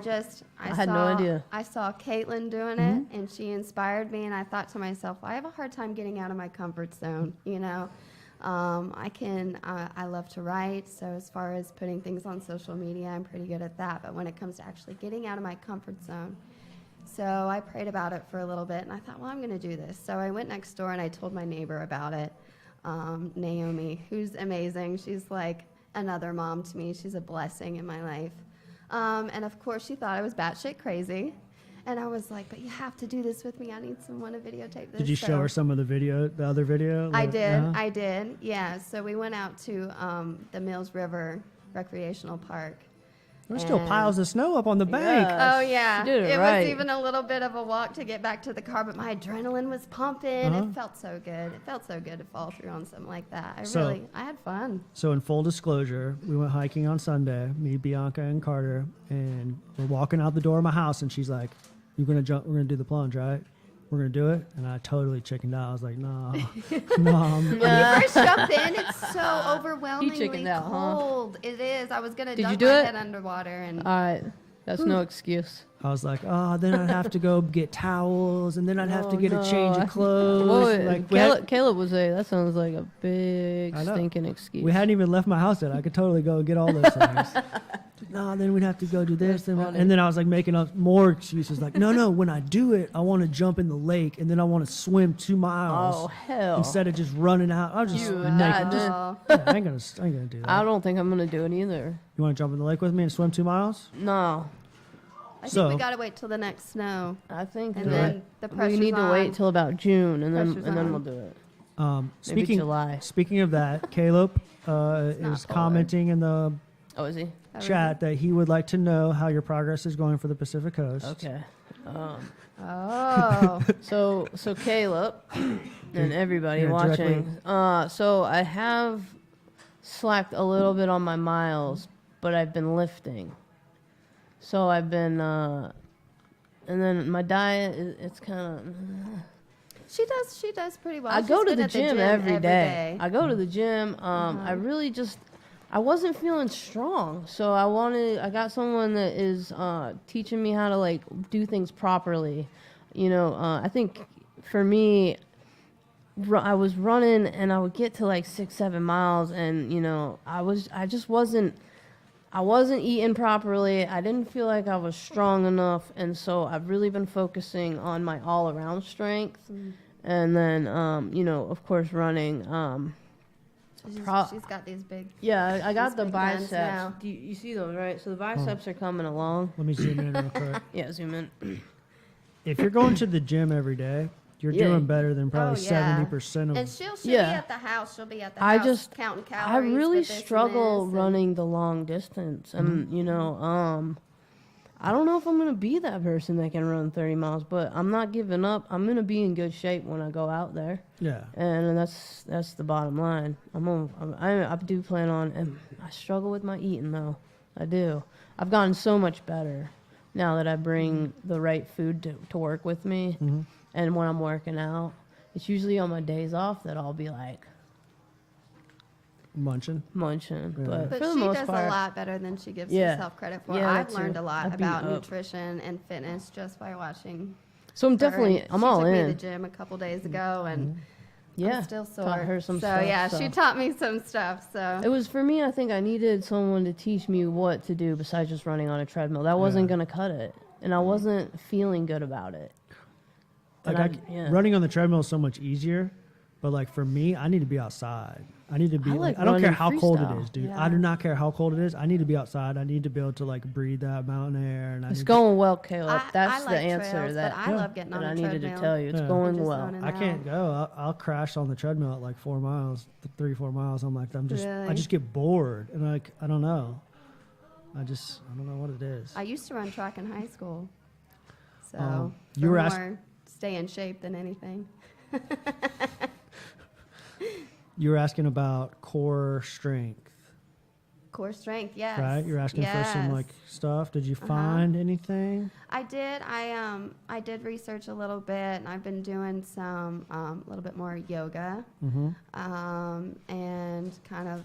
had no idea. I saw Caitlin doing it, and she inspired me, and I thought to myself, I have a hard time getting out of my comfort zone, you know. I love to write, so as far as putting things on social media, I'm pretty good at that. But when it comes to actually getting out of my comfort zone, so I prayed about it for a little bit, and I thought, well, I'm going to do this. So I went next door, and I told my neighbor about it, Naomi, who's amazing. She's like another mom to me. She's a blessing in my life. And of course, she thought I was batshit crazy. And I was like, but you have to do this with me. I need someone to videotape this. Did you show her some of the other video? I did. Uh-huh. I did. Yeah. So we went out to the Mills River Recreational Park. There's still piles of snow up on the bank. Yeah. Oh, yeah. She did it It right. was even a little bit of a walk to get back to the car, but my adrenaline was pumping. Uh-huh. It felt so good. It felt so good to fall through on something like that. So- I had fun. So in full disclosure, we went hiking on Sunday, me, Bianca, and Carter, and we're walking out the door of my house, and she's like, "You're gonna jump? We're gonna do the plunge, right? We're gonna do it." And I totally chickened out. I was like, "No, no." When you first jump in, it's so overwhelmingly chickened out, huh? cold. It is. I was gonna Did you dunk do my it? head underwater, and All right. That's no excuse. I was like, "Oh, then I'd have to go get towels, and then I'd have to Oh, get a change no. of clothes." Well, Like, we had- Caleb would say that sounds like a big I know. stinking excuse. we hadn't even left my house yet. I could totally go get all those things. No, then we'd have to go do this. And then I was like making up more excuses. Like, no, when I do it, I want to jump in the lake and then I want to swim 2 miles Oh hell! instead of just running out. I was just You would naked. not Just, oh, yeah, I ain't gonna do that. I don't think I'm gonna do it either. You want to jump in the lake with me and swim 2 miles? No, I So- think we gotta wait till the next snow, I think and that then the pressure's we need to on. wait till about June, and then Pressure's we'll on. do it. Maybe Speaking July. speaking of that, Caleb not is polar. commenting in the Oh, is he? chat that he would like to know how your progress is going for the Pacific Coast. Okay. Oh, So Caleb and everybody Yeah, watching. So I have slacked a little bit on my miles, but I've been lifting. So I've been, and then my diet it's kind of. she does pretty well. I She's go to been the at gym every day. I go to the gym. Uh-huh. I really just. I wasn't feeling strong, so I got someone that is teaching me how to like do things properly. You know, I think for me, I was running and I would get to like 6-7 miles, and you know, I just wasn't eating properly. I didn't feel like I was strong enough, and so I've really been focusing on my all around strength, and then you know, of course, running. She's got these big. Yeah, I got These the big guns biceps. now. You see those, right? So the biceps are coming along. Let me zoom in real quick. Yeah, zoom in. If you're going to the gym every day, you're Yeah. doing better than probably Oh, yeah. 70% of And she'll Yeah. be at the house. She'll be at the I house just- counting I calories. really with this and struggle this, and- running the long distance, and you know, I don't know if I'm gonna be that person that can run 30 miles, but I'm not giving up. I'm gonna be in good shape when I go out there, Yeah. and that's the bottom line. I do plan on, and I struggle with my eating though. I do. I've gotten so much better now that I bring the right food to work with me, and when I'm working out, it's usually on my days off that I'll be like Munching. munching. Yeah. But But for the she most does part, a lot better than she gives Yeah. herself credit for. Yeah, I've that learned too. a lot I'd be about up. nutrition and fitness just by watching. so I'm her. definitely And I'm she all took me to in. the gym a couple days ago, and Yeah, I'm still sore. taught her some so stuff, yeah, so. she taught me some stuff. So It was for me. I think I needed someone to teach me what to do besides just running on a treadmill. That wasn't Yeah. gonna cut it, and I wasn't feeling good about it. Like And yeah. running on the treadmill is so much easier, but like for me, I need to be outside. I need to be I like, like I don't care running how cold it freestyle. is, dude. Yeah. I do not care how cold it is. I need to be outside. I need to be able to like breathe that mountain air. And I It's need going well, Caleb. I That's like the answer trails, that, but I love getting on that a I needed treadmill. to tell you. It's Yeah. going Just well. zoning I can't go. I'll crash on the treadmill at like 4 miles, 3-4 miles. I'm like, I Really? just get bored and like I don't know. I don't know what it is. I used to run track in high school, so you for were more stay in shape than anything. You were asking about core strength, Core strength, yes. right? You're asking for some Yes. like stuff. Did you find anything? I did. I did research a little bit, and I've been doing some a little bit more yoga, and kind of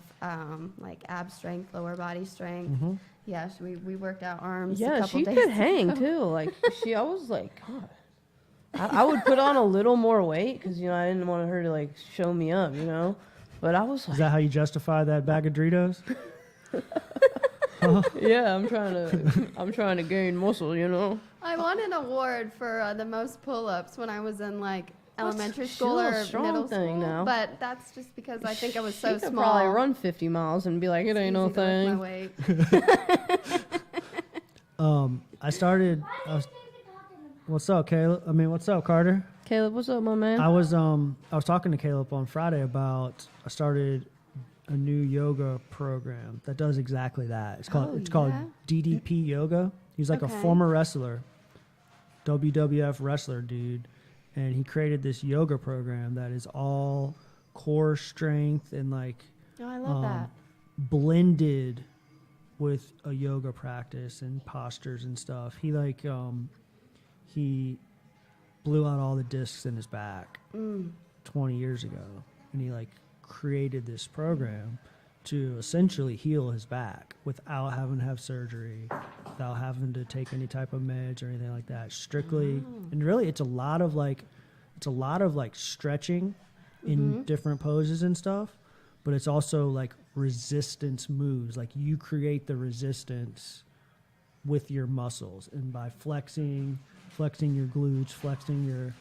like ab strength, lower body strength. Yeah, we worked out arms. a Yeah, couple she days could hang ago. too. Like I was like, God. I would put on a little more weight because I didn't want her to like show me up, But I was Is like, that how you justify that bag of Doritos? yeah, I'm trying to gain muscle, I won an award for the most pull-ups when I was in like elementary She's school a or strong middle thing school. now. But that's just because I think I was so she could small. probably run 50 miles and be like, it ain't no Easy to lift my thing. weight. What's up, Caleb? What's up, Carter? Caleb, what's up, my man? I was talking to Caleb on Friday about I started a new yoga program that does exactly that. It's called yeah? DDP Yoga. He's like a Okay. former wrestler, WWF wrestler dude, and he created this yoga program that is all core strength and like Oh, I love that. blended with a yoga practice and postures and stuff. He he blew out all the discs in his back 20 years ago, and he like created this program to essentially heal his back without having to have surgery, without having to take any type of meds or anything like that. Strictly, and really, it's a lot of like stretching in different poses and stuff, but it's also like resistance moves. Like you create the resistance with your muscles and by flexing your glutes, flexing your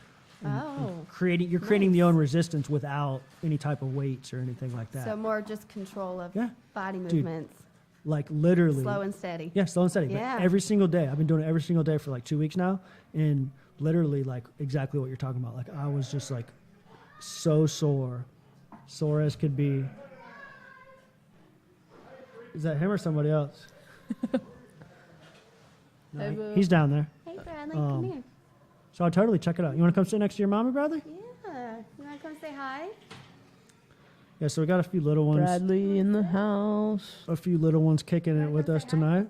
creating the own resistance without any type of weights or anything like that. So more just control of Yeah. body Dude, movements. Like literally Slow and steady. Yeah, slow and steady. Yeah. But every single day. I've been doing it every single day for like 2 weeks now, and literally like exactly what you're talking about. Like I was just like so sore as could be. Is that him or somebody else? No, Hey, boo. he's down there. Hey, Bradley, come here. So I'll totally check it out. You want to come sit next to your mommy, brother? Yeah. You want to come say hi? Yeah, so we got a few little ones. Bradley in the house. A few little ones kicking it with us tonight.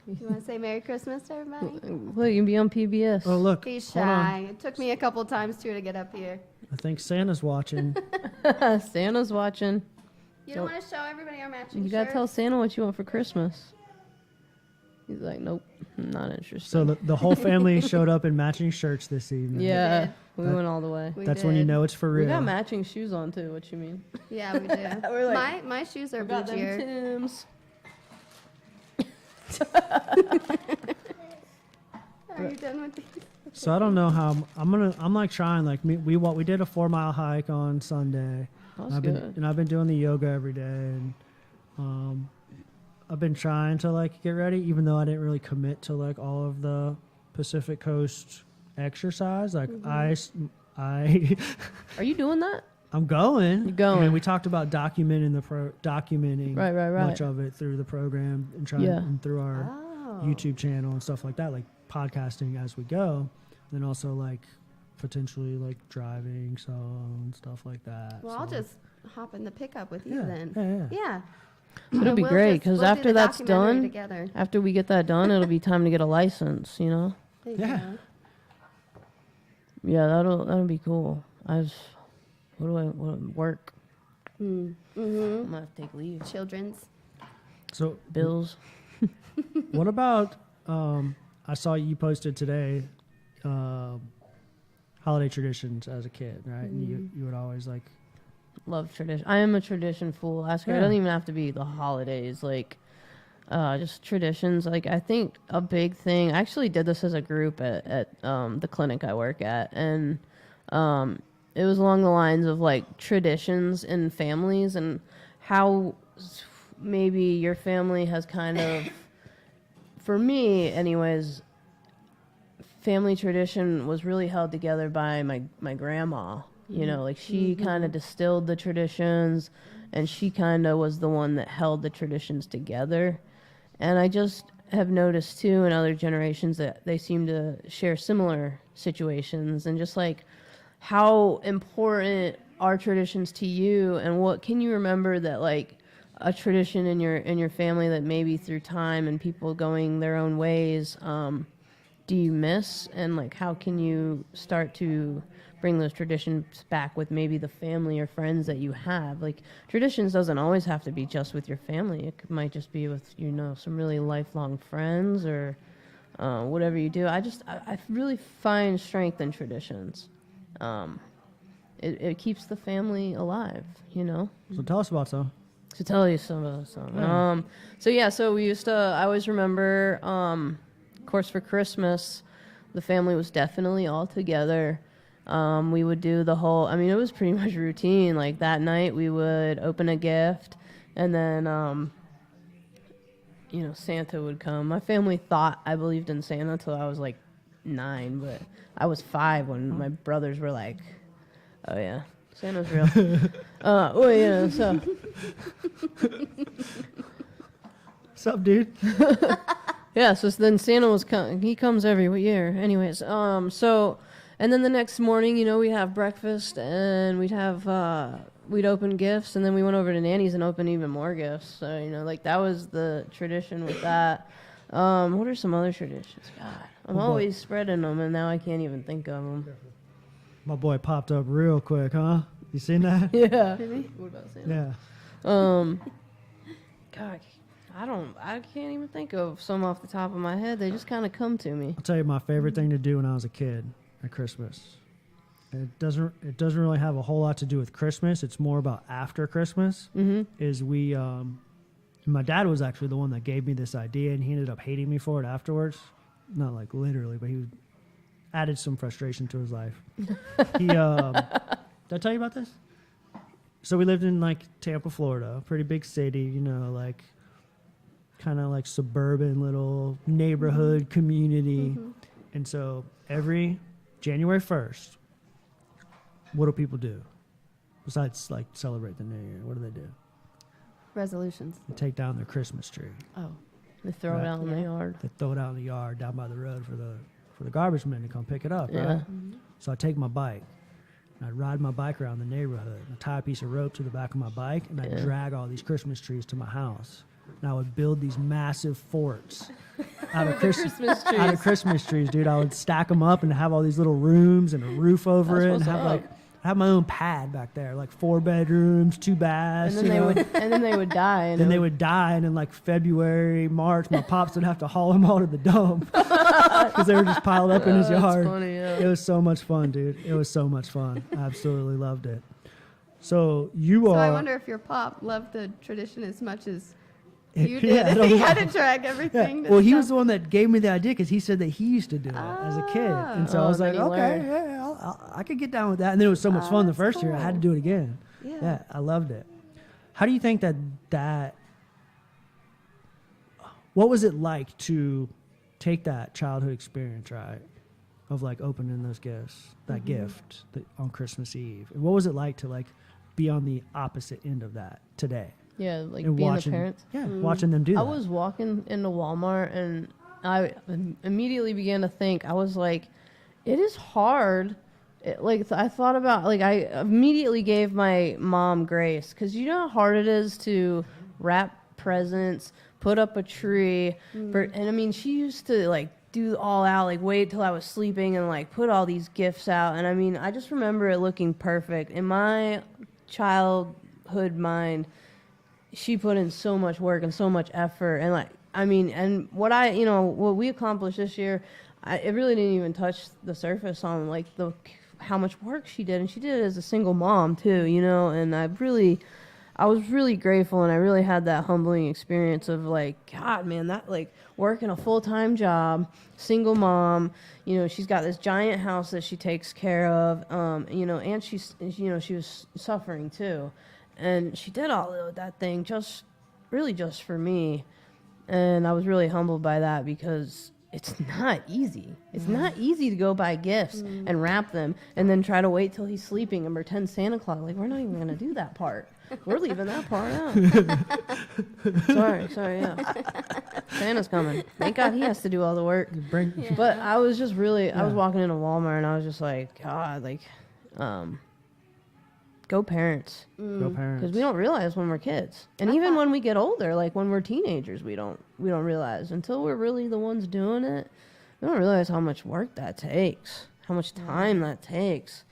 You want to say Merry Christmas to everybody? Look, you can be on PBS. Oh, look. He's hold on. shy. It took me a couple times, too, to get up here. I think Santa's watching. Santa's watching. You don't want to show everybody our matching You gotta shirts? tell Santa what you want for Christmas. He's like, nope, I'm not interested. So the whole family showed up in matching shirts this evening. yeah, did. we went all the way. We That's when you did. know it's for We real. got matching shoes on too. What you mean? Yeah, we do. We're like, my shoes are got them bougier. Tims. Are you done with these? So I don't know how I'm like trying like we did a 4-mile hike on Sunday. That's I've good. been doing the yoga every day, and I've been trying to like get ready, even though I didn't really commit to like all of the Pacific Coast exercise. Like I Are you doing that? I'm going. You're going. I mean, we talked about documenting Right. much of it through the program and trying Yeah. and through our YouTube channel and stuff like that, like podcasting as we go. Then also like potentially like driving and stuff like that. Well, I'll just hop in the pickup with you Yeah, then. yeah. It'll be We'll great just- because we'll do after the that's documentary done, together. after we get that done, it'll be time to get a license. You know. There you Yeah. go. Yeah, that'll be cool. What work? I'm gonna have to take leave. Children's. So Bills. what about I saw you posted today holiday traditions as a kid, right? And you would always like Love tradition. I am a tradition fool. Ask her. It Yeah. doesn't even have to be the holidays. Like, just traditions. Like, I think a big thing. I actually did this as a group at the clinic I work at, and it was along the lines of like traditions in families and how maybe your family has kind of, for me, anyways. Family tradition was really held together by my grandma. You know, like she kind of distilled the traditions, and she kind of was the one that held the traditions together. And I just have noticed too in other generations that they seem to share similar situations, and just like how important are traditions to you, and what can you remember that like a tradition in your family that maybe through time and people going their own ways do you miss, and like how can you start to bring those traditions back with maybe the family or friends that you have? Like traditions doesn't always have to be just with your family. Might just be with some really lifelong friends or whatever you do. I really find strength in traditions. It keeps the family alive. So tell us about some. To tell you some of them. So we used to. I always remember. Of course, for Christmas, the family was definitely all together. We would do the whole, it was pretty much routine. Like that night we would open a gift, and then, Santa would come. My family thought I believed in Santa until I was like 9, but I was 5 when my brothers were like, oh yeah, Santa's real. So. What's up, dude? Yeah, so then Santa he comes every year. Anyways, and then the next morning, we'd have breakfast, and we'd open gifts, and then we went over to Nanny's and opened even more gifts. So, that was the tradition with that. What are some other traditions? God, I'm always spreading them, and now I can't even think of them. My boy popped up real quick, huh? You seen that? Yeah. What about Santa? Yeah. God, I can't even think of some off the top of my head. They just kind of come to me. I'll tell you my favorite thing to do when I was a kid at Christmas. It doesn't really have a whole lot to do with Christmas. It's more about after Christmas. Is we my dad was actually the one that gave me this idea, and he ended up hating me for it afterwards. Not like literally, but he added some frustration to his life. He did I tell you about this? So we lived in like Tampa, Florida, pretty big city, like kind of like suburban little neighborhood community. And so every January 1st, what do people do besides like celebrate the new year? What do? Resolutions. They take down their Christmas tree. Oh, they throw it out in the yard. They throw it out in the yard down by the road for the garbage men to come pick it up. Yeah. Right? So I take my bike, and I ride my bike around the neighborhood. I tie a piece of rope to the back of my bike, and I drag all these Christmas trees to my house. And I would build these massive forts out of Christmas trees, dude. I would stack them up and have all these little rooms and a roof over it, and have my own pad back there, like 4 bedrooms, 2 baths. And then they would die. And then they would die, and in like February, March, my pops would have to haul them all to the dump because they were just piled up in his yard. Funny, yeah. It was so much fun, dude. It was so much fun. I absolutely loved it. So I wonder if your pop loved the tradition as much as you did. Yeah, I don't He know. had to drag everything. Yeah. Well, he was the one that gave me the idea because he said that he used to do it as a kid, and so I was like, then he okay, learned. yeah, I could get down with that. And then it was so much fun the that's first year. I had to do it again. Yeah. I loved it. How do you think that? What was it like to take that childhood experience, right, of like opening those gifts, that gift on Christmas Eve, and what was it like to like be on the opposite end of that today? Yeah, like and being watching, the parents. yeah, watching them do I that. was walking into Walmart and I immediately began to think. I was like, it is hard. I thought about, like, I immediately gave my mom grace because you know how hard it is to wrap presents, put up a tree, and I mean, she used to like do all out, like wait till I was sleeping and like put all these gifts out, and I mean, I just remember it looking perfect in my childhood mind. She put in so much work and so much effort, and like, I mean, and what we accomplished this year, it really didn't even touch the surface on like how much work she did, and she did it as a single mom too, and I was really grateful, and I really had that humbling experience of like, God, man, that like working a full-time job, single mom, she's got this giant house that she takes care of, and she was suffering too. And she did all of that thing just for me. And I was really humbled by that because it's not easy. It's not easy to go buy gifts and wrap them and then try to wait till he's sleeping and pretend Santa Claus. Like, we're not even going to do that part. We're leaving that part out. Sorry, yeah. Santa's coming. Thank God he has to do all the work. But I was just really, I was walking into Walmart and I was just like, God, like, go parents. Go parents. Because we don't realize when we're kids, and even when we get older, like when we're teenagers, we don't realize until we're really the ones doing it. We don't realize how much work that takes, how much time that takes.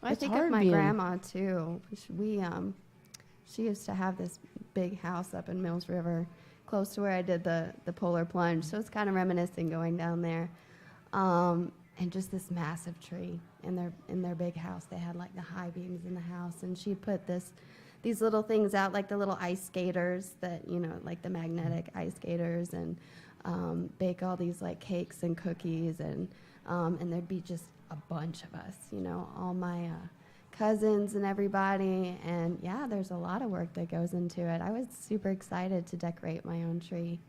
I think of my grandma too. She used to have this big house up in Mills River, close to where I did the polar plunge. So it's kind of reminiscing going down there. And just this massive tree in their big house. They had like the high beams in the house, and she'd put these little things out, like the little ice skaters that like the magnetic ice skaters, and bake all these like cakes and cookies, and there'd be just a bunch of us, all my cousins and everybody, and yeah, there's a lot of work that goes into it. I was super excited to decorate my own tree.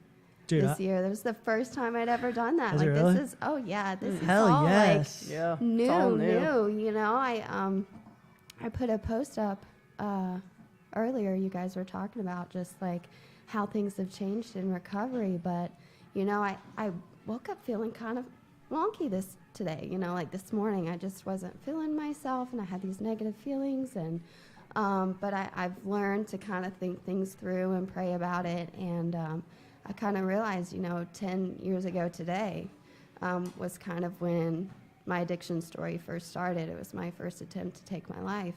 Dude, this year. That was the first time I'd ever done that. Is Like it really? this is this is hell all yes. Yeah, new, it's all new. I put a post up earlier. You guys were talking about just like how things have changed in recovery, but I woke up feeling kind of wonky today. Like this morning, I just wasn't feeling myself, and I had these negative feelings, and but I've learned to kind of think things through and pray about it, and I kind of realized, 10 years ago today was kind of when my addiction story first started. It was my first attempt to take my life.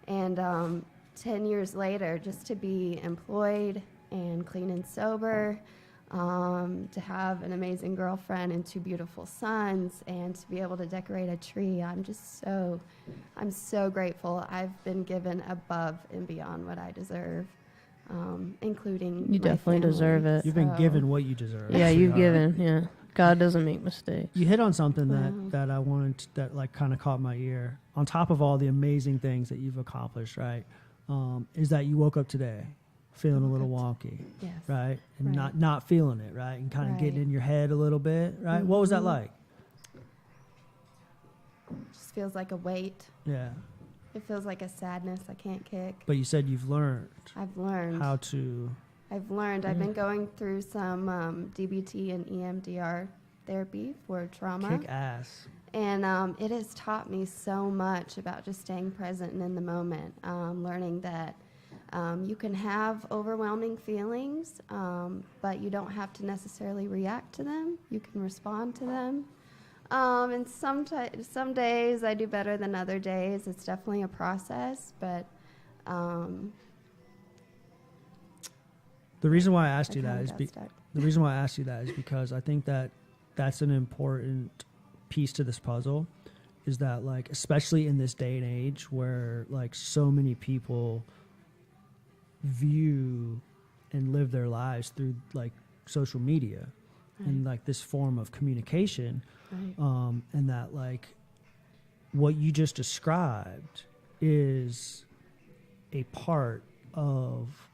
And 10 years later, just to be employed and clean and sober, to have an amazing girlfriend and 2 beautiful sons, and to be able to decorate a tree, I'm so grateful. I've been given above and beyond what I deserve. Including You my definitely family. deserve it. You've been given what you deserve. Yeah, you've sweetheart. given. Yeah, God doesn't make mistakes. You hit on something that I wanted that like kind of caught my ear. On top of all the amazing things that you've accomplished, right? Is that you woke up today feeling a little wonky, Yes. right? And Right. not feeling it, right? And kind of getting Right. in your head a little bit, right? What was that like? Just feels like a weight. Yeah. It feels like a sadness I can't kick. But you said you've learned I've learned. how to. I've learned. I've been going through some DBT and EMDR therapy for trauma. Kick ass. And it has taught me so much about just staying present and in the moment, learning that you can have overwhelming feelings, but you don't have to necessarily react to them. You can respond to them. And some days I do better than other days. It's definitely a process, but The reason why I asked I you that kinda is got stuck. the reason why I asked you that is because I think that that's an important piece to this puzzle. Is that like, especially in this day and age where like so many people view and live their lives through like social media and like this form of communication, Right. and that like what you just described is a part of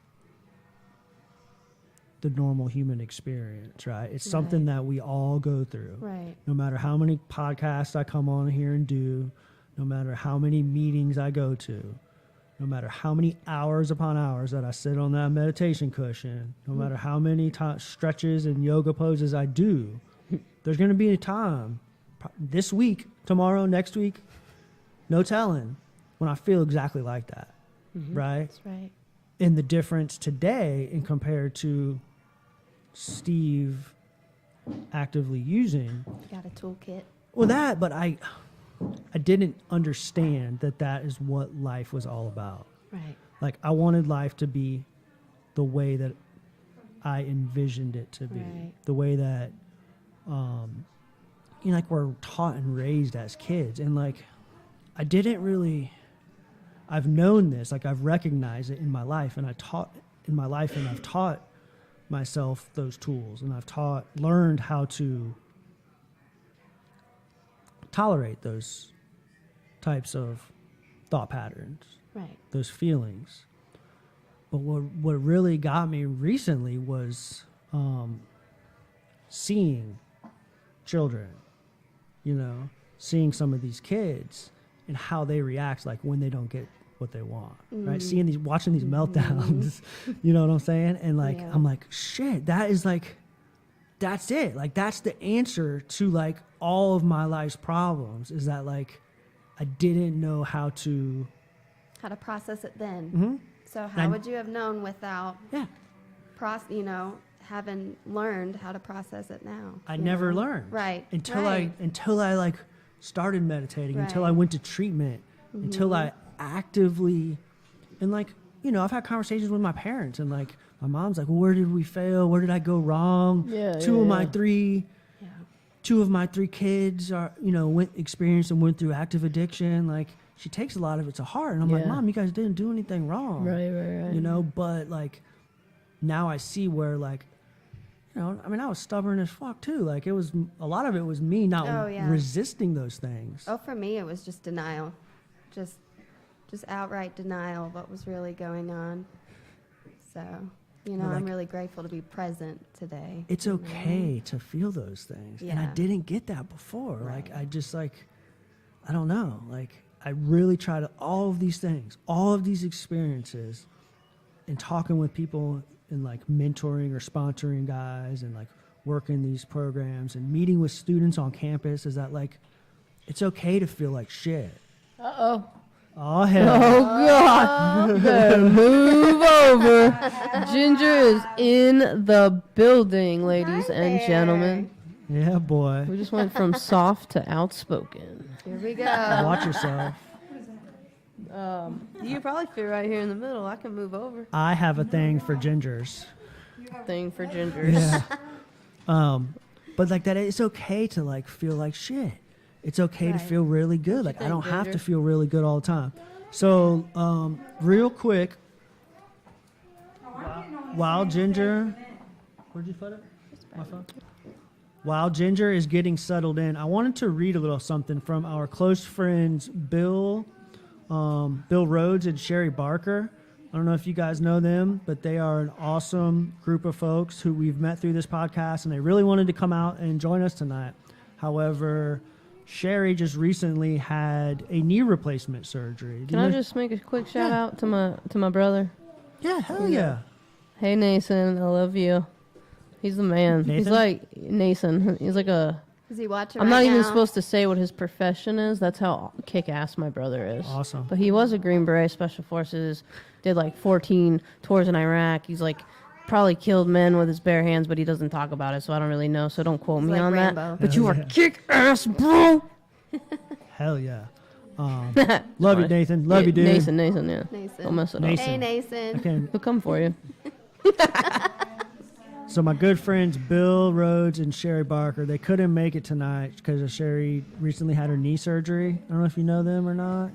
the normal human experience, right? It's something Right. that we all go through. Right. No matter how many podcasts I come on here and do, no matter how many meetings I go to, no matter how many hours upon hours that I sit on that meditation cushion, no matter how many stretches and yoga poses I do, there's going to be a time this week, tomorrow, next week, no telling, when I feel exactly like that, right? That's right. And the difference today in compared to Steve actively using, Got a toolkit. well, that, but I didn't understand that is what life was all about. Right. Like, I wanted life to be the way that I envisioned it to be, Right. the way that, you know, like we're taught and raised as kids. And like, I didn't really, I've known this, like I've recognized it in my life, and I've taught myself those tools, and I've learned how to tolerate those types of thought patterns, Right. those feelings. But what really got me recently was seeing children, you know, seeing some of these kids and how they react, like when they don't get what they want, right? Watching these meltdowns, you know what I'm saying? And like, Yeah. I'm like, shit, that's it. Like, that's the answer to like all of my life's problems, is that like, I didn't know how to, How to process it then. Mm-hmm. So how And- would you have known without, yeah, having learned how to process it now? I you never know? learned. Right. Until right. I like started meditating, until I Right. went to treatment, until I actively, and like, you know, I've had conversations with my parents, and like my mom's like, well, where did we fail? Where did I go wrong? Yeah, Two yeah, of my yeah. three kids are, you know, went through active addiction. Like, she takes a lot of it to heart. And I'm like, Yeah. Mom, you guys didn't do anything wrong. Right. You know, but like, now I see where, like, you know, I mean, I was stubborn as fuck too. Like, a lot of it was me not Oh, yeah. resisting those things. Oh, for me, it was just denial. Just outright denial of what was really going on. So, But, I'm like, really grateful to be present today. It's you know? okay to feel those things. And I Yeah. didn't get that before. Right. Like, I just, like, I don't know. Like, I really try to, all of these things, all of these experiences, and talking with people and like mentoring or sponsoring guys and like working these programs and meeting with students on campus, is that like, it's okay to feel like shit. Uh-oh. Oh, hell. Oh, God. Better move over. Ginger is in the building, ladies Hi and there. gentlemen. Yeah, boy. We just went from soft to outspoken. Here we go. Watch yourself. You probably fit right here in the middle. I can move over. I have a thing for gingers. Thing for gingers. Yeah. But like that, it's okay to like feel like shit. It's okay to Right. feel really good. Like, I think, don't have to Ginger? feel really good all the time. So, real quick, while Ginger, where'd you put it? My phone. While Ginger is getting settled in, I wanted to read a little something from our close friends Bill Rhodes and Sherry Barker. I don't know if you guys know them, but they are an awesome group of folks who we've met through this podcast, and they really wanted to come out and join us tonight. However, Sherry just recently had a knee replacement surgery. Can I just make a quick shout out to my brother? Yeah, hell yeah. Hey, Nathan, I love you. He's the man. He's Nathan? like Nathan. He's like a. Is he watching I'm right not even now? supposed to say what his profession is. That's how kick-ass my brother is. Awesome. But he was a Green Beret Special Forces. Did like 14 tours in Iraq. He's like probably killed men with his bare hands, but he doesn't talk about it, so I don't really know. So don't quote He's me like on Rambo. that. But you Hell are yeah. kick-ass, bro. Hell yeah. Love you, Funny. Nathan. Love you, dude. Nathan, yeah. Nathan. Don't mess it Nathan. Hey, I Nathan. can up. He'll come for you. So my good friends Bill Rhodes and Sherry Barker, they couldn't make it tonight because Sherry recently had her knee surgery. I don't know if you know them or not.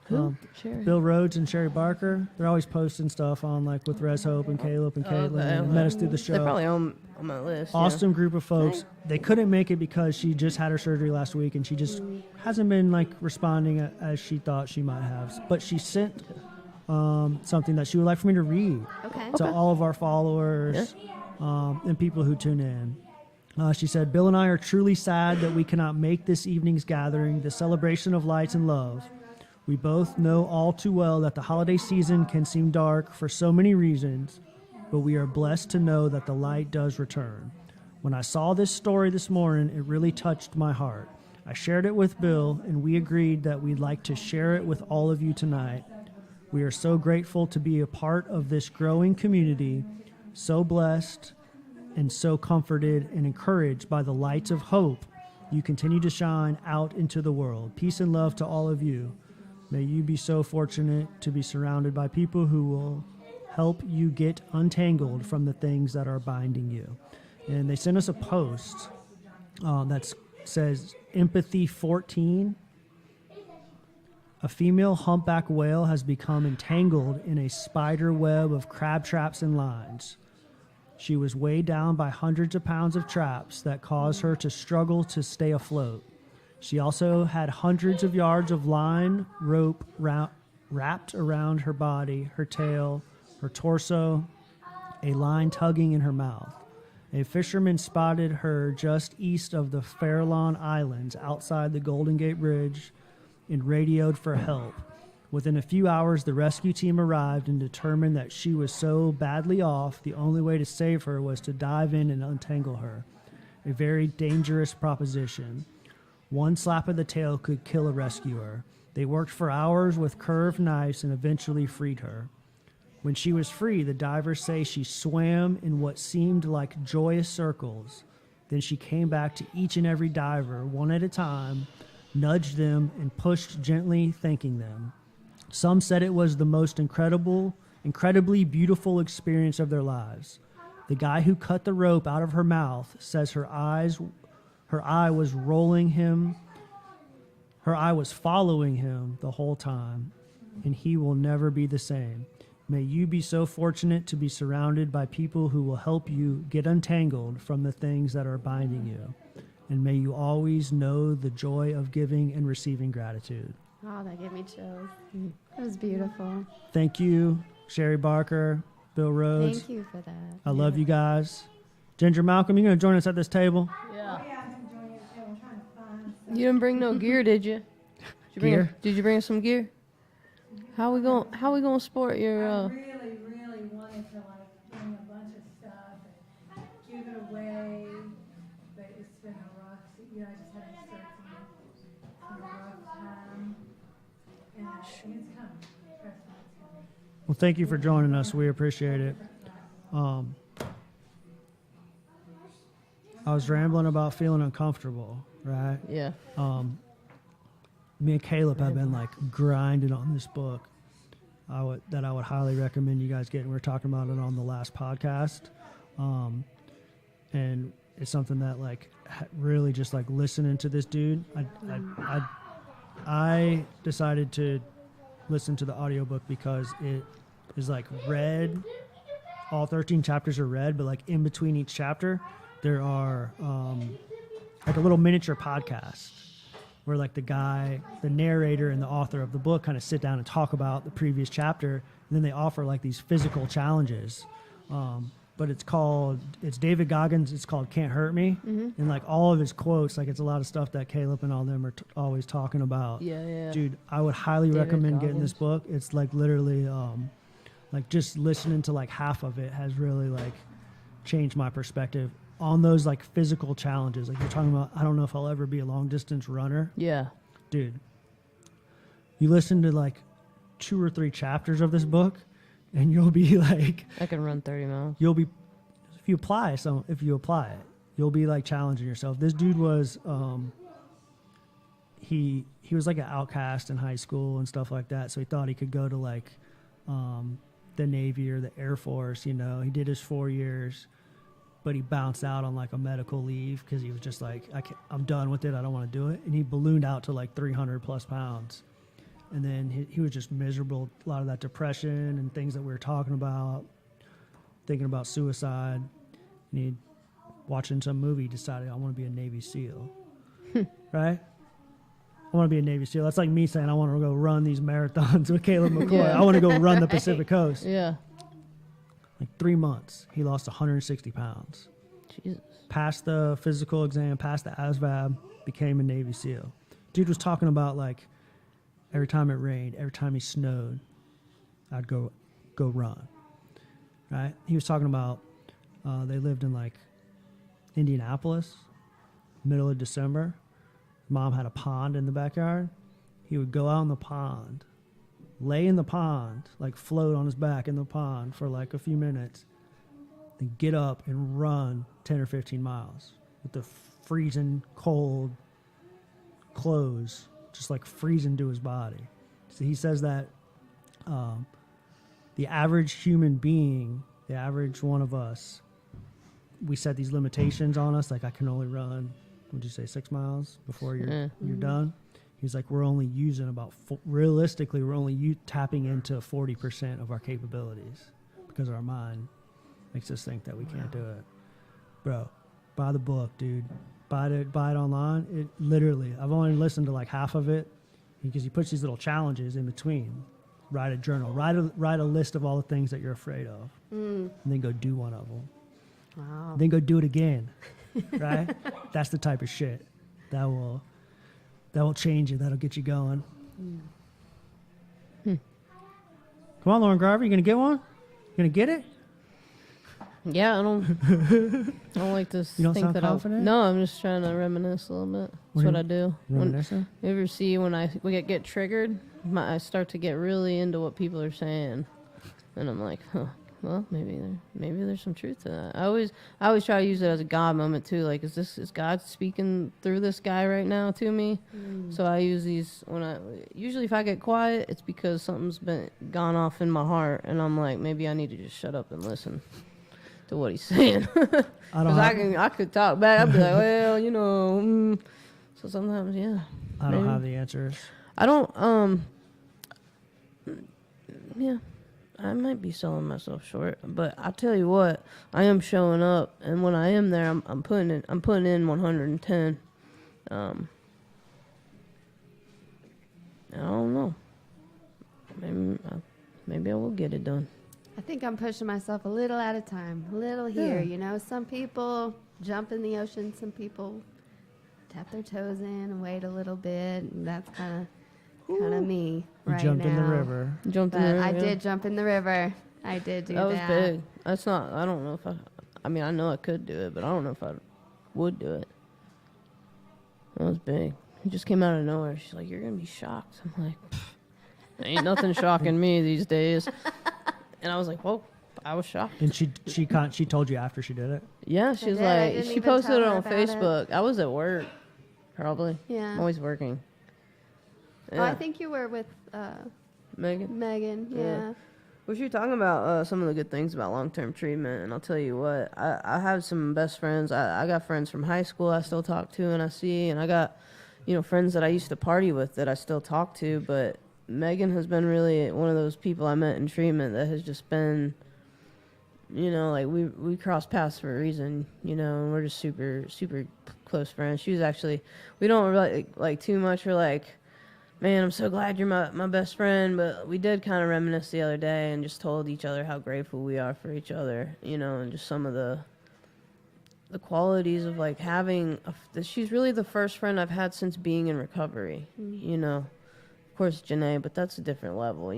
Who? Sherry. Bill Rhodes and Sherry Barker, they're always posting stuff on like with Res Hope and Caleb and Caitlin, and met us through the They're show. probably on my list. yeah. Awesome group of folks. They couldn't make it because she just had her surgery last week and she just hasn't been like responding as she thought she might have. But she sent something that she would like for me to read Okay. to all of our followers and people who tune in. She said, Bill and I are truly sad that we cannot make this evening's gathering, the celebration of lights and love. We both know all too well that the holiday season can seem dark for so many reasons, but we are blessed to know that the light does return. When I saw this story this morning, it really touched my heart. I shared it with Bill, and we agreed that we'd like to share it with all of you tonight. We are so grateful to be a part of this growing community, so blessed and so comforted and encouraged by the lights of hope you continue to shine out into the world. Peace and love to all of you. May you be so fortunate to be surrounded by people who will help you get untangled from the things that are binding you. And they sent us a post that says, Empathy 14. A female humpback whale has become entangled in a spider web of crab traps and lines. She was weighed down by hundreds of pounds of traps that caused her to struggle to stay afloat. She also had hundreds of yards of line rope wrapped around her body, her tail, her torso, a line tugging in her mouth. A fisherman spotted her just east of the Farallon Islands outside the Golden Gate Bridge and radioed for help. Within a few hours, the rescue team arrived and determined that she was so badly off, the only way to save her was to dive in and untangle her. A very dangerous proposition. One slap of the tail could kill a rescuer. They worked for hours with curved knives and eventually freed her. When she was free, the divers say she swam in what seemed like joyous circles. Then she came back to each and every diver, one at a time, nudged them, and pushed gently, thanking them. Some said it was the most incredibly beautiful experience of their lives. The guy who cut the rope out of her mouth says her eye was rolling him. Her eye was following him the whole time, and he will never be the same. May you be so fortunate to be surrounded by people who will help you get untangled from the things that are binding you. And may you always know the joy of giving and receiving gratitude. Oh, that gave me chills. That was beautiful. Thank you, Sherry Barker, Bill Rhodes. Thank you for that. I love you guys. Ginger Malcolm, you going to join us at this table? Yeah. You didn't bring no gear, did you? Did you bring some gear? How we gonna sport your? I really wanted to like bring a bunch of stuff and give it away, but it's been a rough. You know, I just had to start some rough time, and it's coming. Trust me, it's coming. Well, thank you for joining us. We appreciate it. I was rambling about feeling uncomfortable, right? Yeah. Me and Caleb have been like grinding on this book. I would highly recommend you guys getting. We were talking about it on the last podcast, and it's something that like really just like listening to this dude. I decided to listen to the audiobook because it is like read. All 13 chapters are read, but like in between each chapter, there are like a little miniature podcast where like the narrator and the author of the book kind of sit down and talk about the previous chapter, and then they offer like these physical challenges. But it's David Goggins. It's called Can't Hurt Me. Mm-hmm. And like all of his quotes, like it's a lot of stuff that Caleb and all them are always talking about. Yeah. Dude, I would highly recommend getting this book. It's like literally like just listening to like half of it has really like changed my perspective on those like physical challenges. Like you're talking about, I don't know if I'll ever be a long distance runner. Yeah. Dude, you listen to like 2 or 3 chapters of this book and you'll be like, I can run 30 miles. if you apply it, you'll be like challenging yourself. This dude was, he was like an outcast in high school and stuff like that. So he thought he could go to like, the Navy or the Air Force, you know. He did his 4 years, but he bounced out on like a medical leave because he was just like, I'm done with it. I don't want to do it. And he ballooned out to like 300 plus pounds. And then he was just miserable. A lot of that depression and things that we were talking about, thinking about suicide. And he, watching some movie, decided, I want to be a Navy SEAL. Right? I want to be a Navy SEAL. That's like me saying I want to go run these marathons with Caleb McCoy. Yeah. I want to go run the Pacific Coast. Yeah. Like 3 months, he lost 160 pounds. Jesus. Passed the physical exam, passed the ASVAB, became a Navy SEAL. Dude was talking about like every time it rained, every time it snowed, I'd go run. Right? He was talking about they lived in like Indianapolis, middle of December. Mom had a pond in the backyard. He would go out in the pond, lay in the pond, like float on his back in the pond for like a few minutes, then get up and run 10 or 15 miles with the freezing cold clothes just like freezing to his body. So he says that the average human being, the average one of us, we set these limitations on us, like I can only run, would you say 6 miles before you're done? He's like, we're only using about, realistically, we're only tapping into 40% of our capabilities because our mind makes us think that we can't do it. Bro, buy the book, dude. Buy it online. It literally, I've only listened to like half of it because he puts these little challenges in between. Write a journal. Write a list of all the things that you're afraid of, and then go do one of them. Wow. Then go do it again. Right? That's the type of shit that will change you. That'll get you going. Come on, Lauren Garver, you gonna get one? You gonna get it? Yeah, I don't like to You don't think sound that confident? No, I'm just trying to reminisce a little bit. That's what I do. Reminiscing? You ever see when we get triggered, I start to get really into what people are saying, and I'm like, huh. Well, maybe there's some truth to that. I always try to use it as a God moment too. Like, is God speaking through this guy right now to me? So I use these usually if I get quiet, it's because something's gone off in my heart, and I'm like, maybe I need to just shut up and listen to what he's saying. Because I could talk back. I'd be like, well, So sometimes, yeah. I don't have the answers. I don't. Yeah. I might be selling myself short, but I tell you what, I am showing up, and when I am there, I'm putting in 110. I don't know. Maybe I will get it done. I think I'm pushing myself a little at a time, a little here. Some people jump in the ocean, some people tap their toes in and wait a little bit, and that's kind of me right Jumped now. in the river. I did jump in the river. I did do that. That was big. That's not. I don't know if I mean, I know I could do it, but I don't know if I would do it. That was big. It just came out of nowhere. She's like, "You're gonna be shocked." I'm like, "Ain't nothing shocking me these days." And I was like, "Whoa." I was shocked. And she told you after she did it? Yeah, she was did. I like, didn't she even posted tell it her on about it. Facebook. I was at work, probably. Yeah. I'm always working. Oh, I think you were with Megan. Megan. Yeah. Well, she was talking about some of the good things about long-term treatment, and I'll tell you what, I have some best friends. I got friends from high school I still talk to and I see, and I got, friends that I used to party with that I still talk to, but Megan has been really one of those people I met in treatment that has just been, like we crossed paths for a reason, and we're just super, super close friends. She was actually, we don't really like too much, we're like, man, I'm so glad you're my best friend, but we did kind of reminisce the other day and just told each other how grateful we are for each other, and just some of the qualities of like having she's really the first friend I've had since being in recovery. Of course Janae, but that's a different level.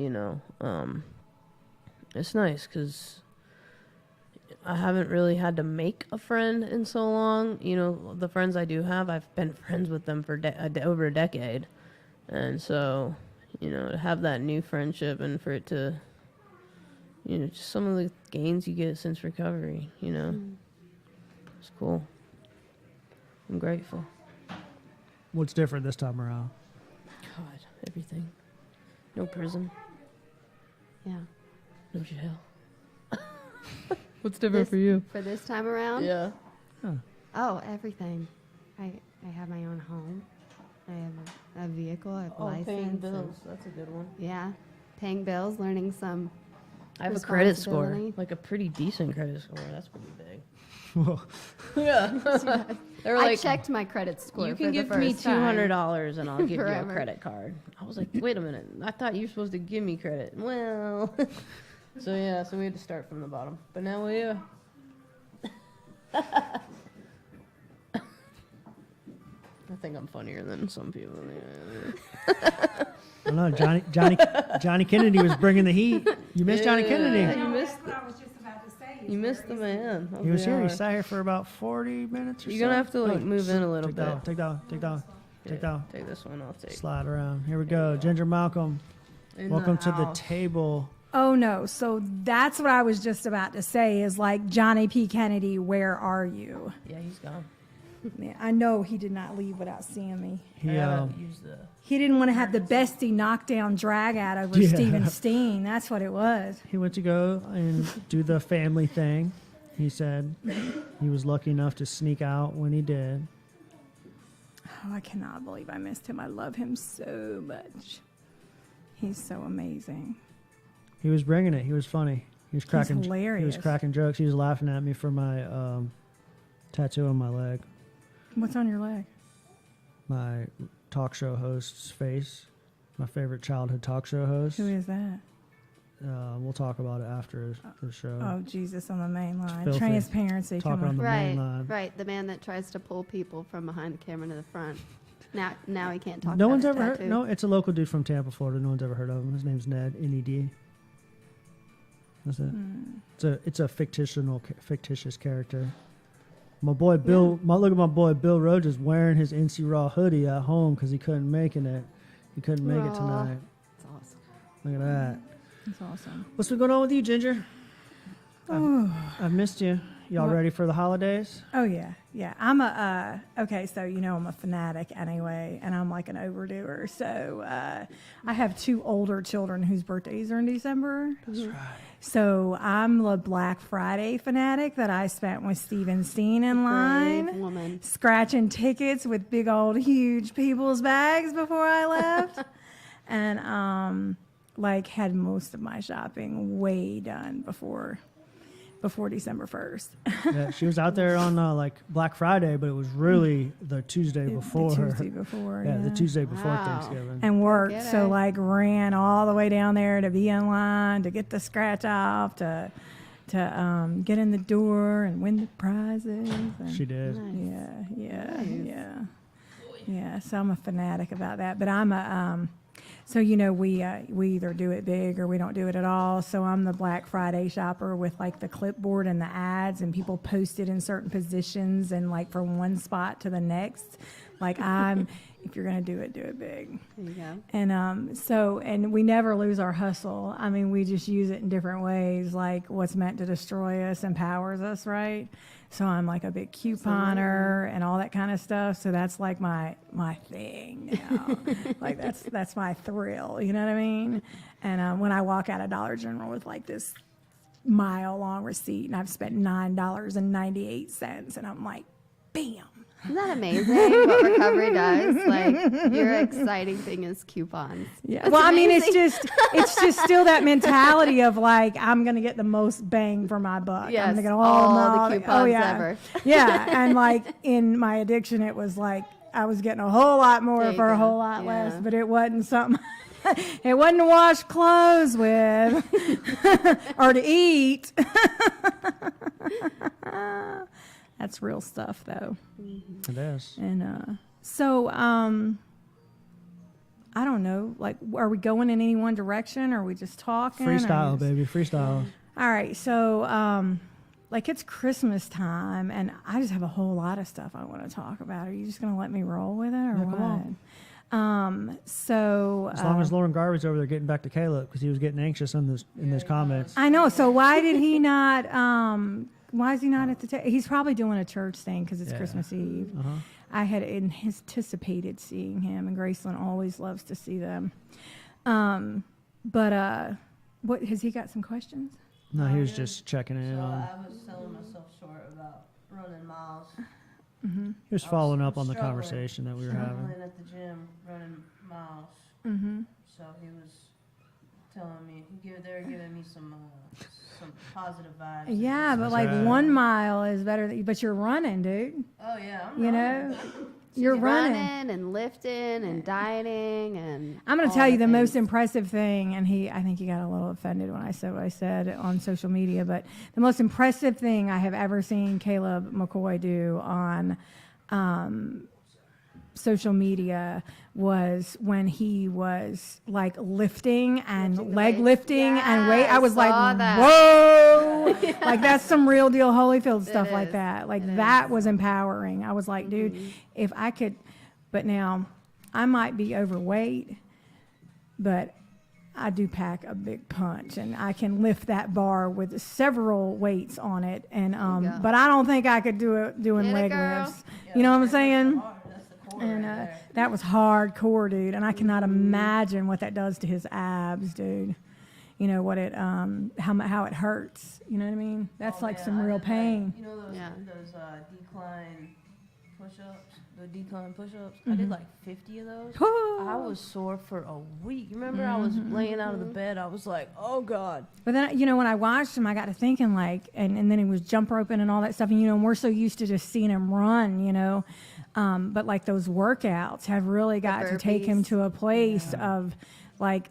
It's nice because I haven't really had to make a friend in so long. The friends I do have, I've been friends with them for over a decade. And so, to have that new friendship and for it to, just some of the gains you get since recovery, it's cool. I'm grateful. What's different this time around? God, everything. No prison. Yeah. No jail. What's different for you? For this time around? Yeah. Oh, everything. I have my own home. I have a vehicle. I have a license. Paying bills. That's a good one. Yeah. Paying bills, learning some I have a credit score. responsibility. Like a pretty decent credit score. That's pretty big. Well, Yeah. They were I like, checked my credit score you for can the give me first time. $200 and I'll give you a Forever. credit card. I was like, wait a minute. I thought you were supposed to give me credit. Well, so we had to start from the bottom. But now we I think I'm funnier than some people. Yeah. I don't know. Johnny Kennedy was bringing the heat. You missed Johnny Yeah. Kennedy. You That's missed what I was just about to say. is You where missed the is man. of He was the here. He hour. sat here for about 40 minutes or so. You're gonna have to like Oh, move in a little take that bit. off, take that off, take that off, take that off. Take this one. I'll take. Slide around. Here we go. Ginger Malcolm. In Welcome to the house. table. Oh no, so that's what I was just about to say is like Johnny P. Kennedy, where are you? Yeah, he's gone. Yeah, I know he did not leave without seeing me. He, I gotta use the. He didn't want to have the bestie knockdown drag out over Yeah. Steven Steen. That's what it was. he went to go and do the family thing. He said he was lucky enough to sneak out when he did. Oh, I cannot believe I missed him. I love him so much. He's so amazing. He was bringing it. He was funny. He was cracking. He hilarious. was cracking jokes. He was laughing at me for my tattoo on my leg. What's on your leg? My talk show host's face. My favorite childhood talk show host. Who is that? We'll talk about it after the show. Oh, Jesus, on the main line. filthy. Transparency. Talking Come on on. the Right, main line. right. The man that tries to pull people from behind the camera to the front. Now he can't talk. No about one's his ever heard. tattoo. No, it's a local dude from Tampa, Florida. No one's ever heard of him. His name's Ned. Ned. That's it. It's a fictitious character. My boy Bill. Look at my boy Bill Rhodes is wearing his NCRAW hoodie at home because he couldn't make it. He couldn't make it Aw. tonight. That's awesome. Look at that. That's awesome. What's been going on with you, Ginger? I've missed you. Y'all What? ready for the holidays? Oh yeah, yeah. I'm a okay. So you know I'm a fanatic anyway, and I'm like an overdoer. So I have 2 older children whose birthdays are in December. That's right. So I'm the Black Friday fanatic that I spent with Steven Steen in line, Brave woman. scratching tickets with big old huge people's bags before I left, and like had most of my shopping way done before December 1st. Yeah, she was out there on like Black Friday, but it was really the Tuesday before. The Tuesday before, Yeah, the Tuesday before Wow. Thanksgiving. and worked. Get So it. like ran all the way down there to be in line to get the scratch off to get in the door and win the prizes. And She did. Yeah. So I'm a fanatic about that. But I'm a so you know we either do it big or we don't do it at all. So I'm the Black Friday shopper with like the clipboard and the ads, and people post it in certain positions and like from one spot to the next. Like if you're gonna do it big. There you go. And and we never lose our hustle. I mean, we just use it in different ways. Like what's meant to destroy us empowers us, right? So I'm like a big couponer and all that kind of stuff. So that's like my thing now. Like that's my thrill. You know what I mean? And when I walk out of Dollar General with like this mile-long receipt and I've spent $9.98, and I'm like, bam. Isn't that amazing what recovery does? Like your exciting thing is coupons. Yeah. That's Well, I mean, amazing. it's just still that mentality of like I'm gonna get the most bang for my buck. Yes, I'm gonna get all the coupons yeah. ever. Yeah, and like in my addiction, it was like I was getting a whole lot more for a Taken, whole lot less, yeah. but it wasn't something. It wasn't to wash clothes with or to eat. That's real stuff, though. It is. And so, I don't know. Like, are we going in any one direction? Or are we just talking? or Freestyle, just- baby. Freestyle. All right. So, like, it's Christmas time, and I just have a whole lot of stuff I want to talk about. Are you just going to let me roll with it, or Yeah, what? come on. So As long as Lauren Garvey's over there getting back to Caleb because he was getting anxious in those comments. I know. So why did he not? Why is he not at the table? He's probably doing a church thing because it's Yeah. Christmas Eve. Uh-huh. I had anticipated seeing him, and Graceland always loves to see them. What has he got some questions? No, he was just checking in So on. I was selling myself short about running miles. He was following up on the struggling. conversation that we were having. Struggling at the gym, running miles. Mm-hmm. So he was telling me, they're giving me some positive vibes. Yeah, but That's like right. 1 mile is better than. But you're running, dude. Oh yeah, I'm You running. know, you're running. and lifting and dieting and. I'm going to all tell you the most things. impressive thing, and I think he got a little offended when I said what I said on social media, but the most impressive thing I have ever seen Caleb McCoy do on social media was when he was like lifting and Lifting the leg weights. lifting and Yeah, weight. I was saw like, that. whoa, like that's some real deal Holyfield stuff like is. that. Like It that is. was empowering. I was like, dude, if I could, but now I might be overweight, but I do pack a big punch, and I can lift that bar with several weights on it. And go. but I don't think I could do it doing Get it, leg girl. lifts. You know what I'm saying? And that was hardcore, dude. And I cannot imagine what that does to his abs, dude. You know what it how it hurts. You know what I mean? That's like some real pain. You know those Yeah. decline push-ups, the decline push-ups. I did like 50 of those. Whew. I was sore for a week. You remember I was laying out of the bed. I was like, oh God. But then, you know, when I watched him, I got to thinking, like, and then he was jump roping and all that stuff. And, you know, we're so used to just seeing him run, you know. But, like, those workouts have really got to take him burpees. to a place of, like,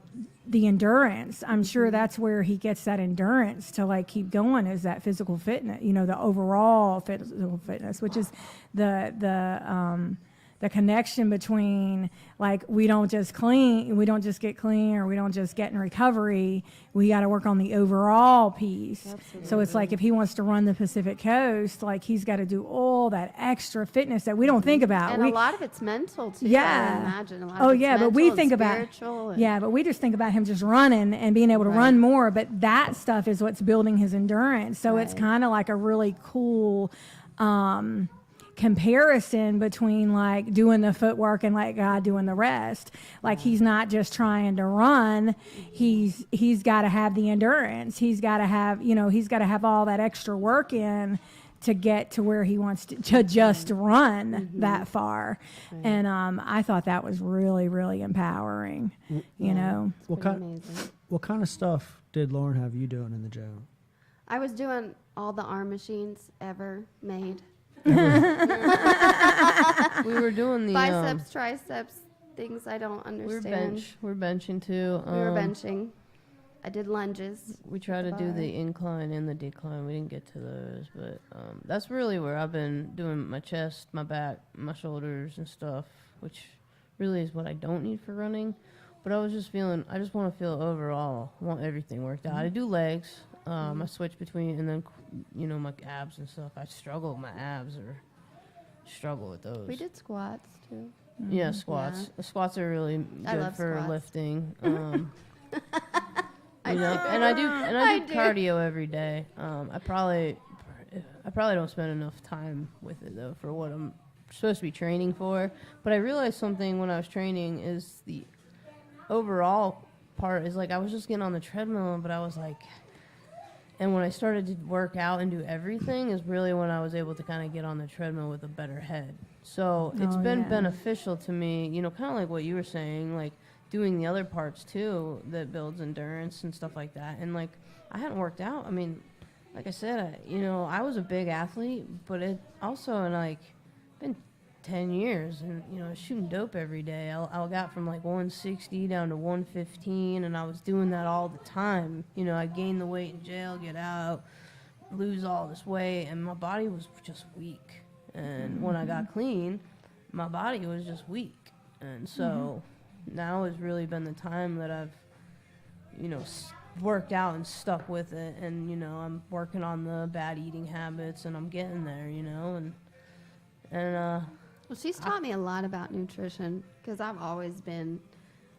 the endurance. I'm sure that's where he gets that endurance to, like, keep going, is that physical fitness, you know, the overall physical fitness, which is the connection between, like, we don't just get clean, or we don't just get in recovery. We got to work on the overall piece. So it's like if he wants to run the Pacific Coast, like, he's got to do all that extra fitness that we don't think about. And We- a lot of it's mental too. Yeah. I imagine a lot. Oh of it's yeah, but mental we and think about spiritual and- yeah, but we just think about him just running and being able to run more. But that stuff is what's building his endurance. So it's Right. kind of like a really cool comparison between, like, doing the footwork and, like, God doing the rest. Like, he's not just trying to run. He's got to have the endurance. He's got to have, you know, he's got to have all that extra work in to get to where he wants to just run that far. And I thought that was really, really empowering, you know. What Pretty kind amazing. what kind of stuff did Lauren have you doing in the gym? I was doing all the arm machines ever made. We were doing the Biceps, triceps, things I don't we understand. were benching too. We were benching. I did lunges. We tried to do bar. the incline and the decline. We didn't get to those, but that's really where I've been doing my chest, my back, my shoulders and stuff, which really is what I don't need for running. But I was just feeling, I just want to feel overall, I want everything worked out. I do legs. I switch between, and then, you know, my abs and stuff. I struggle with my abs, or struggle with those. We did squats too. Yeah, squats. Yeah. The squats are really I good love for squats. lifting. I You know, do. and I do I do. cardio every day. I probably don't spend enough time with it though for what I'm supposed to be training for. But I realized something when I was training is the overall part is, like, I was just getting on the treadmill, but I was like, and when I started to work out and do everything is really when I was able to kind of get on the treadmill with a better head. So it's Oh, been yeah. beneficial to me, you know, kind of like what you were saying, like doing the other parts too that builds endurance and stuff like that. And, like, I hadn't worked out. I mean, like I said, I was a big athlete, but it also, like, been 10 years and, you know, shooting dope every day. I got from, like, 160 down to 115, and I was doing that all the time. You know, I gained the weight in jail, get out, lose all this weight, and my body was just weak. And when I got clean, my body was just weak. And so now has really been the time that I've, you know, worked out and stuck with it. And, you know, I'm working on the bad eating habits, and I'm getting there, you know. Well, she's taught me a lot about nutrition because I've always been,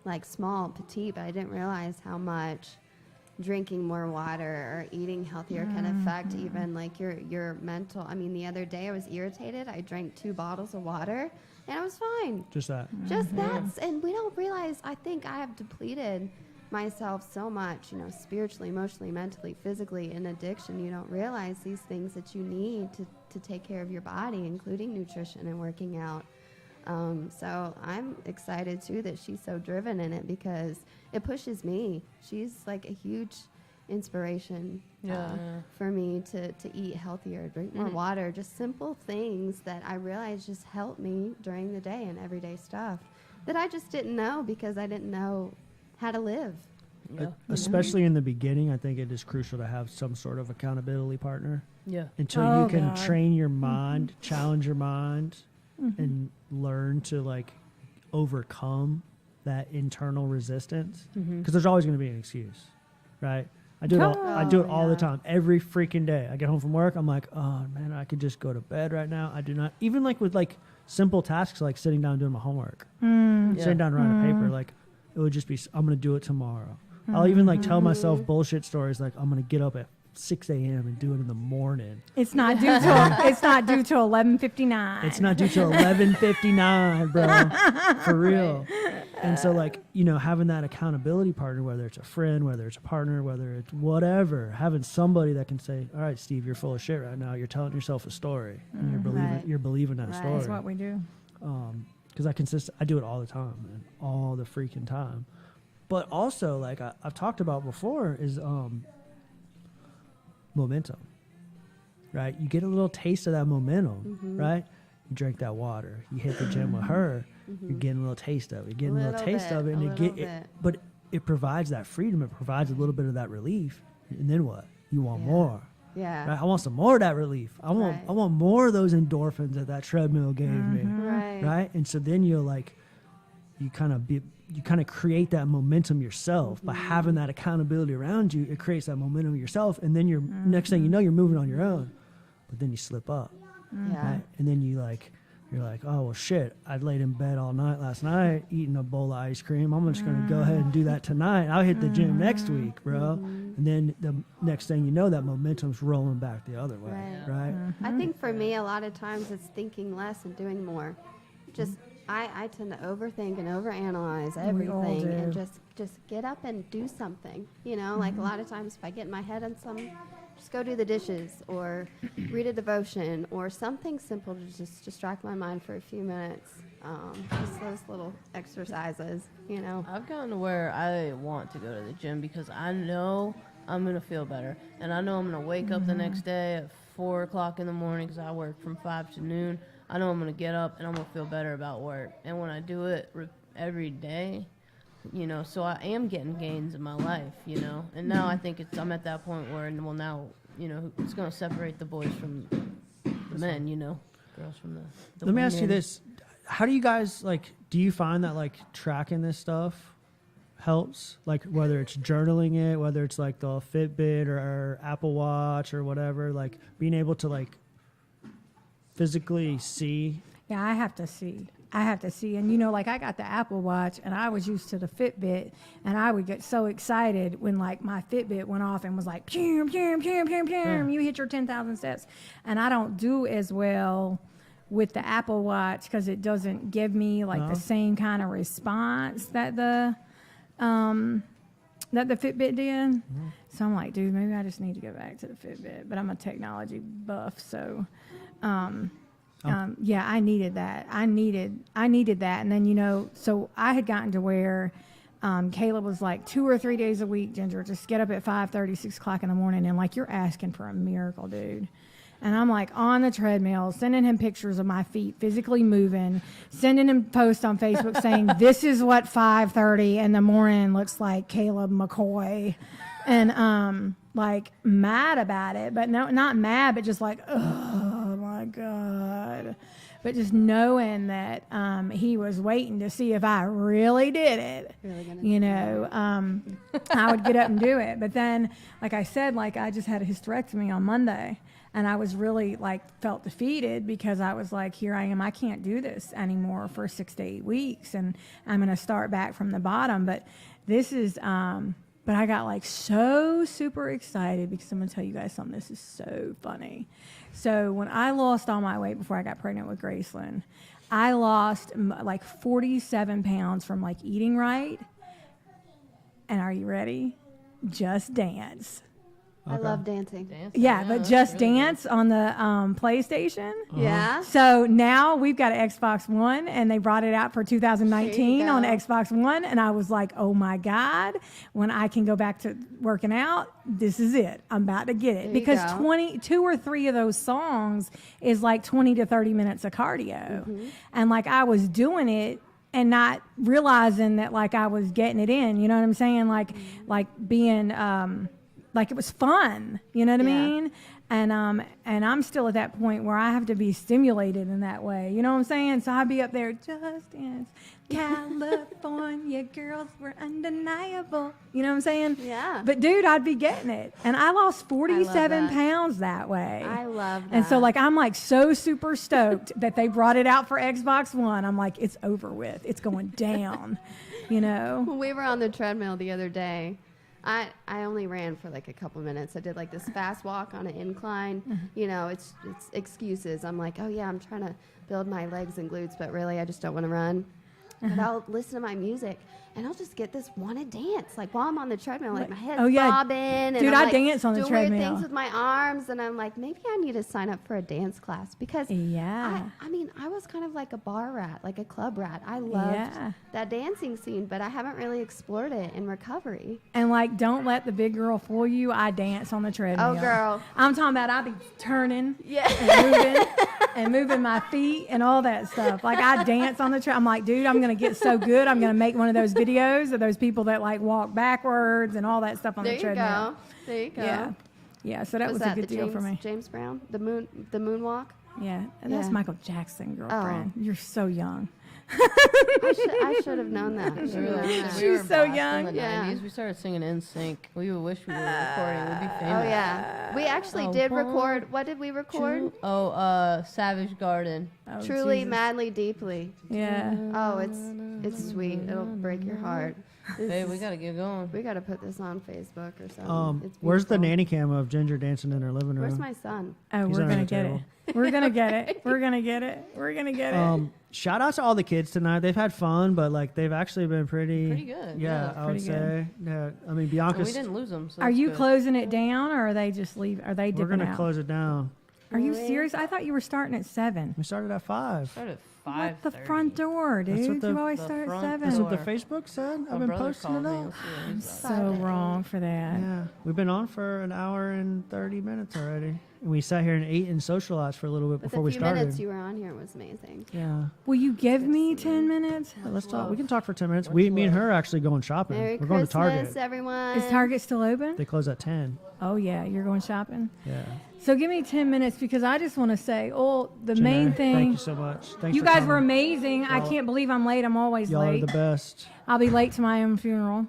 like, small, petite, but I didn't realize how much drinking more water or eating healthier can affect even, like, your mental. I mean, the other day I was irritated. I drank 2 bottles of water and I was fine. Just that. Just that's, and we don't realize, I think I have depleted myself so much, you know, spiritually, emotionally, mentally, physically, in addiction. You don't realize these things that you need to take care of your body, including nutrition and working out. So I'm excited too that she's so driven in it because it pushes me. She's like a huge inspiration for me to eat healthier, drink more water, just simple things that I realize just help me during the day and everyday stuff that I just didn't know because I didn't know how to live. Yeah. Especially in the beginning, I think it is crucial to have some sort of accountability partner Yeah. until Oh, you can God. train your mind, challenge your mind, and learn to like overcome that internal resistance, because there's always going to be an excuse, right? I do it all the time, every freaking day. I get home from work, I'm like, oh man, I could just go to bed right now. I do not, even like with like simple tasks like sitting down and doing my homework, sitting down and writing a paper, like it would just be, I'm going to do it tomorrow. I'll even like tell myself bullshit stories like I'm going to get up at 6 a.m. and do it in the morning. It's not due till it's not due till 11:59. It's not due till 11:59, bro. For real. And so like, you know, having that accountability partner, whether it's a friend, whether it's a partner, whether it's whatever, having somebody that can say, all right, Steve, you're full of shit right now. You're telling yourself a story. And you're believing that story. That's what we do. Because I do it all the time, man. All the freaking time. But also, like I've talked about before, is momentum, right? You get a little taste of that momentum, right? You drink that water, you hit the gym with her, you're getting a little taste of it, you're getting a little taste of it, and but it provides that freedom, it provides a little bit of that relief, and then what? You want more. Yeah. Right? I want some more of that relief. I want more of those endorphins that treadmill gave me. Right? And so then you're like, you kind of create that momentum yourself by having that accountability around you. It creates that momentum yourself, and then you're next thing you know, you're moving on your own. But then you slip up, right? And then you're like, oh well, shit! I laid in bed all night last night eating a bowl of ice cream. I'm just gonna go ahead and do that tonight. I'll hit the gym next week, bro. And then the next thing you know, that momentum's rolling back the other way, right? I think for me, a lot of times it's thinking less and doing more. Just I tend to overthink and overanalyze everything, and just get up and do something. You know, like a lot of times if I get in my head on something, just go do the dishes or read a devotion or something simple to just distract my mind for a few minutes. Just those little exercises, you know. I've gotten to where I want to go to the gym because I know I'm going to feel better. And I know I'm going to wake up the next day at 4 o'clock in the morning because I work from 5 to noon. I know I'm going to get up and I'm going to feel better about work. And when I do it every day, you know, so I am getting gains in my life, you know. And now I think I'm at that point where, well, now, you know, it's going to separate the boys from the men, you know, girls from the Let me ask you women. this. How do you guys, like, do you find that, like, tracking this stuff helps? Like, whether it's journaling it, whether it's, like, the Fitbit or Apple Watch or whatever, like, being able to, like, physically see? Yeah, I have to see. And, you know, like I got the Apple Watch and I was used to the Fitbit, and I would get so excited when like my Fitbit went off and was like, pew, pew, pew, pew, pew, you hit your 10,000 steps. And I don't do as well with the Apple Watch because it doesn't give me like the same kind of response that the Fitbit did. So I'm like, dude, maybe I just need to go back to the Fitbit. But I'm a technology buff, so yeah, I needed that. I needed that. And then, you know, so I had gotten to where Caleb was like 2 or 3 days a week, Ginger, just get up at 5:30, 6 o'clock in the morning. And like, you're asking for a miracle, dude. And I'm like on the treadmill, sending him pictures of my feet physically moving, sending him posts on Facebook saying, this is what 5:30 in the morning looks like, Caleb McCoy. And like mad about it, but no, not mad, but just like, oh my God. But just knowing that he was waiting to see if I really did it, you know, I would get up and do it. But then, like I said, like I just had a hysterectomy on Monday, and I was really like felt defeated because I was like, here I am, I can't do this anymore for 6 to 8 weeks, and I'm going to start back from the bottom. But this is, but I got like so super excited because I'm going to tell you guys something. This is so funny. So when I lost all my weight before I got pregnant with Graceland, I lost like 47 pounds from like eating right. And are you ready? Just Dance. I love dancing. Yeah, but Just Dance on the PlayStation. Yeah. So now we've got an Xbox One, and they brought it out for 2019 on Xbox One, and I was like, oh my God, when I can go back to working out, this is it. I'm about to get it. Because 2 or 3 of those songs is like 20 to 30 minutes of cardio. And like I was doing it and not realizing that like I was getting it in, you know what I'm saying? Like being, like it was fun, you know what I mean? And I'm still at that point where I have to be stimulated in that way. You know what I'm saying? So I'd be up there, just dance, California girls were undeniable. You know what I'm saying? Yeah. But dude, I'd be getting it. And I lost 47 that. pounds that way. I love that. And so like I'm like so super stoked that they brought it out for Xbox One. I'm like, it's over with. It's going down. You know? When we were on the treadmill the other day, I only ran for like a couple minutes. I did like this fast walk on an incline. You know, it's excuses. I'm like, oh yeah, I'm trying to build my legs and glutes, but really I just don't want to run. But I'll listen to my music and I'll just get this want to dance. Like while I'm on the treadmill, like my head's bobbing. And Dude, I'm, I like, dance on the doing treadmill. weird things with my arms. And I'm like, maybe I need to sign up for a dance class because Yeah. I mean, I was kind of like a bar rat, like a club rat. I loved that dancing scene, but I haven't really explored it in recovery. And like, don't let the big girl fool you. I dance on the treadmill. Oh, girl. I'm talking about I be turning Yeah. and moving my feet and all that stuff. Like I dance on the treadmill. I'm like, dude, I'm going to get so good. I'm going to make one of those videos of those people that like walk backwards and all that stuff on the treadmill. There you go. Yeah. Yeah. So that was a that good the deal James, for me. James Brown, the moonwalk. Yeah. And that's Yeah. Michael Jackson, girlfriend. You're so young. I should have known that. I should have known that. She's were so blessed young. In the Yeah. 90s, we started singing NSYNC. We would wish we were recording. We'd be famous. Oh yeah, we actually Oh, did boy. record. What did we record? Savage Garden. Oh, Truly, Jesus. madly, deeply. Yeah. Oh, it's sweet. It'll break your heart. Hey, we gotta get going. We gotta put this on Facebook or something. It's Where's the beautiful. nanny cam of Ginger dancing in her living room? Where's my son? Oh, He's we're under going the to get table. it. We're going to get it. We're going to get it. We're going to get it. Shout out to all the kids tonight. They've had fun, but like they've actually been pretty good. Yeah, I would Pretty say. Yeah, I mean And Bianca's. we didn't lose them. So Are that's you good. closing it down, or are they just leave? Are they We're dipping gonna out? close it down. Are you Really? serious? I thought you were starting at 7. We started at 5. Started at What 5:30. the front door, That's dude? what the- You always the start at front 7. That's what the door. Facebook said. My I've been brother posting called it me. out. Let's see what he said. So wrong for that. Yeah, we've been on for an hour and 30 minutes already. And we sat here and ate and socialized for a little bit But before the we few started. minutes you were on here was amazing. Yeah. Will you give me 10 minutes? Let's talk. We can talk for 10 minutes. Me and her are actually going shopping. Merry We're going to Christmas, Target. everyone. Is Target still open? They close at 10. Oh yeah, you're going shopping. Yeah. So give me 10 minutes because I just want to say, the Janae, main Thank thing. you so much. Thanks You for guys were coming. amazing. I Y'all- can't believe I'm late. I'm always Y'all are late. the best. I'll be late to my own funeral.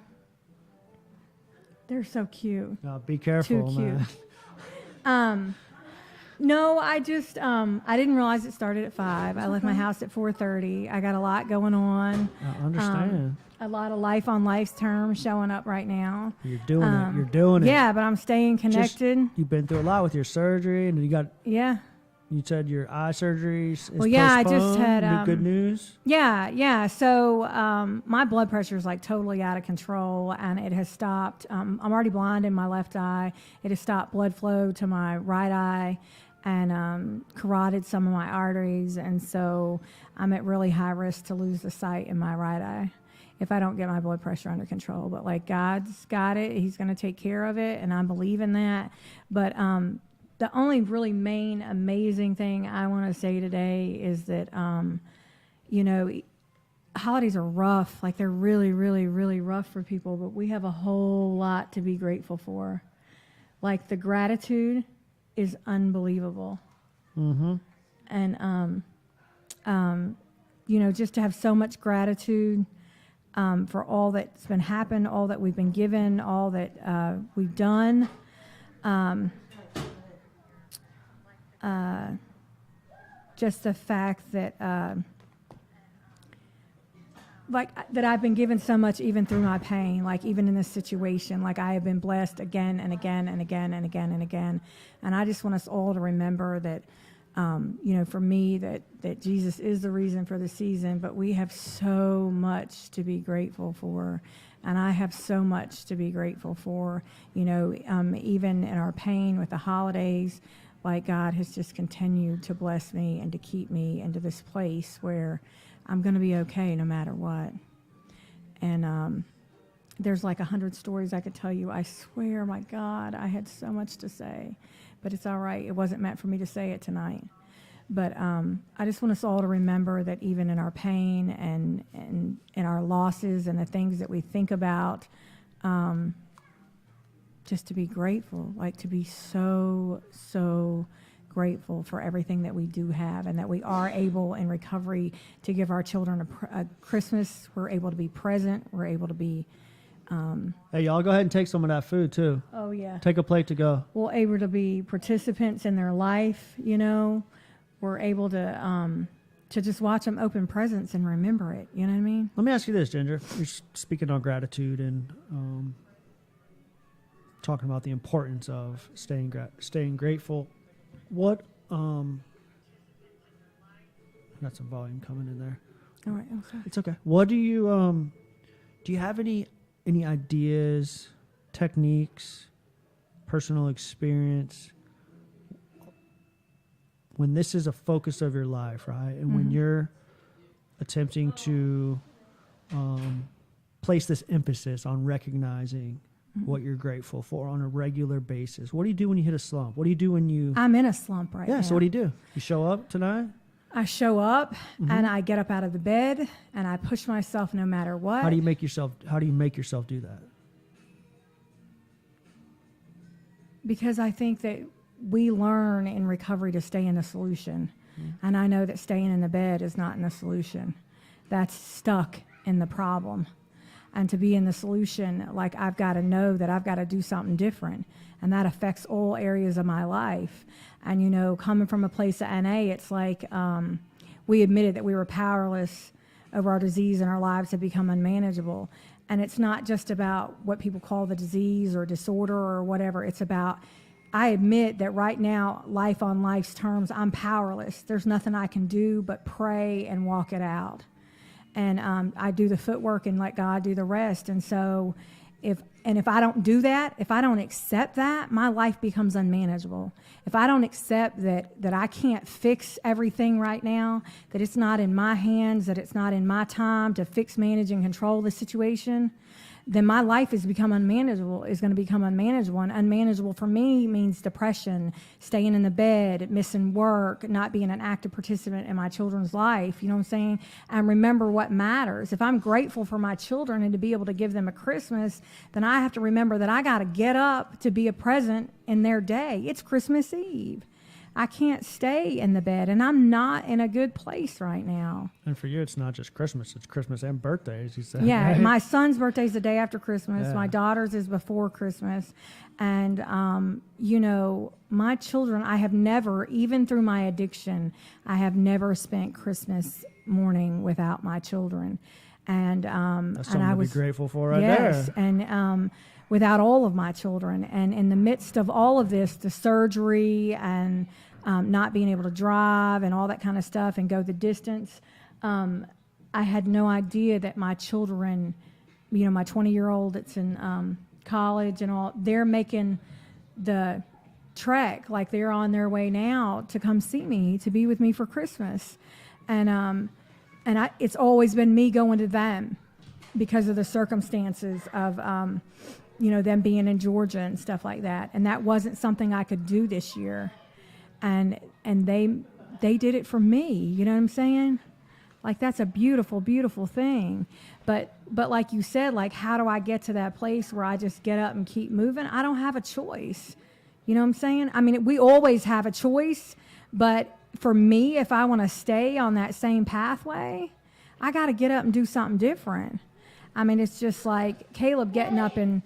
They're so cute. Be careful, Too cute. man. No, I just I didn't realize it started at 5. I left my house at 4:30. I got a lot going on. I understand. A lot of life on life's terms showing up right now. You're doing it. You're doing it. Yeah, but I'm staying Just- connected. You've been through a lot with your surgery, and you got. Yeah. You said your eye surgery is Well, yeah, I just postponed. had, Good news. Yeah. So my blood pressure is like totally out of control, and it has stopped. I'm already blind in my left eye. It has stopped blood flow to my right eye, and carotid some of my arteries, and so I'm at really high risk to lose the sight in my right eye if I don't get my blood pressure under control. But like God's got it, He's going to take care of it, and I believe in that. But the only really main amazing thing I want to say today is that, holidays are rough. Like they're really, really, really rough for people, but we have a whole lot to be grateful for. Like the gratitude is unbelievable. Mm-hmm. And, just to have so much gratitude for all that's been happened, all that we've been given, all that we've done. Just the fact that, that I've been given so much even through my pain, like even in this situation, like I have been blessed again and again and again and again and again. And I just want us all to remember that, for me, that Jesus is the reason for the season, but we have so much to be grateful for. And I have so much to be grateful for, even in our pain with the holidays, like God has just continued to bless me and to keep me into this place where I'm going to be okay no matter what. And there's like 100 stories I could tell you. I swear, my God, I had so much to say, but it's all right. It wasn't meant for me to say it tonight. But I just want us all to remember that even in our pain and in our losses and the things that we think about, just to be grateful, like to be so grateful for everything that we do have, and that we are able in recovery to give our children a Christmas. We're able to be present. We're able to be. Hey, y'all, go ahead and take some of that food too. Oh yeah. Take a plate to go. We're able to be participants in their life. You know, we're able to just watch them open presents and remember it. You know what I mean? Let me ask you this, Ginger. You're speaking on gratitude and talking about the importance of staying grateful. What got some volume coming in there. All right. I'm sorry. It's okay. What do you have any ideas, techniques, personal experience when this is a focus of your life, right? And when you're attempting to place this emphasis on recognizing what you're grateful for on a regular basis. What do you do when you hit a slump? What do you do when you... I'm in a slump right now. Yeah, so what do you do? You show up tonight? I show up and I get up out of the bed and I push myself no matter what. How do you make yourself do that? Because I think that we learn in recovery to stay in the solution. And I know that staying in the bed is not in the solution. That's stuck in the problem. And to be in the solution, like I've got to know that I've got to do something different. And that affects all areas of my life. And, you know, coming from a place of NA, it's like we admitted that we were powerless over our disease and our lives had become unmanageable. And it's not just about what people call the disease or disorder or whatever. It's about, I admit that right now, life on life's terms, I'm powerless. There's nothing I can do but pray and walk it out. And I do the footwork and let God do the rest. And so if I don't do that, if I don't accept that, my life becomes unmanageable. If I don't accept that I can't fix everything right now, that it's not in my hands, that it's not in my time to fix, manage, and control the situation, then my life is going to become unmanageable. And unmanageable for me means depression, staying in the bed, missing work, not being an active participant in my children's life. You know what I'm saying? And remember what matters. If I'm grateful for my children and to be able to give them a Christmas, then I have to remember that I got to get up to be a present in their day. It's Christmas Eve. I can't stay in the bed, and I'm not in a good place right now. And for you, it's not just Christmas; it's Christmas and birthdays. You said, yeah. right? My son's birthday is the day after Christmas. Yeah. My daughter's is before Christmas, and you know, my children. I have never, even through my addiction, I have never spent Christmas morning without my children, and that's something and I to was be grateful for, right yes, there. and without all of my children, and in the midst of all of this, the surgery and not being able to drive and all that kind of stuff and go the distance, I had no idea that my children, you know, my 20-year-old that's in college and all, they're making the trek, like they're on their way now to come see me, to be with me for Christmas. And it's always been me going to them because of the circumstances of, you know, them being in Georgia and stuff like that. And that wasn't something I could do this year. And they did it for me. You know what I'm saying? Like, that's a beautiful, beautiful thing. But like you said, like, how do I get to that place where I just get up and keep moving? I don't have a choice. You know what I'm saying? I mean, we always have a choice. But for me, if I want to stay on that same pathway, I got to get up and do something different. I mean, it's just like Caleb getting up and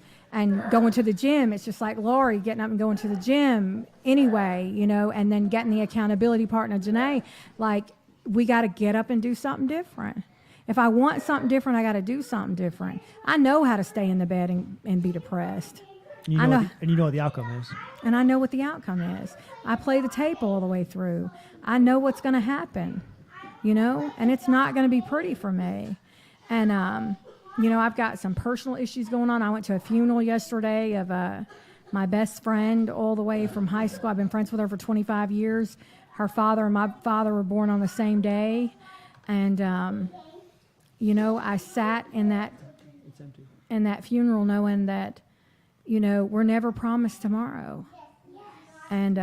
going to the gym. It's just like Laurie getting up and going to the gym anyway, you know, and then getting the accountability partner, Janae. Like, we got to get up and do something different. If I want something different, I got to do something different. I know how to stay in the bed and be depressed. You know what the outcome is. And I know what the outcome is. I play the tape all the way through. I know what's going to happen, you know, and it's not going to be pretty for me. And, you know, I've got some personal issues going on. I went to a funeral yesterday of my best friend all the way from high school. I've been friends with her for 25 years. Her father and my father were born on the same day. And, you know, I sat in that funeral knowing that, you know, we're never promised tomorrow. And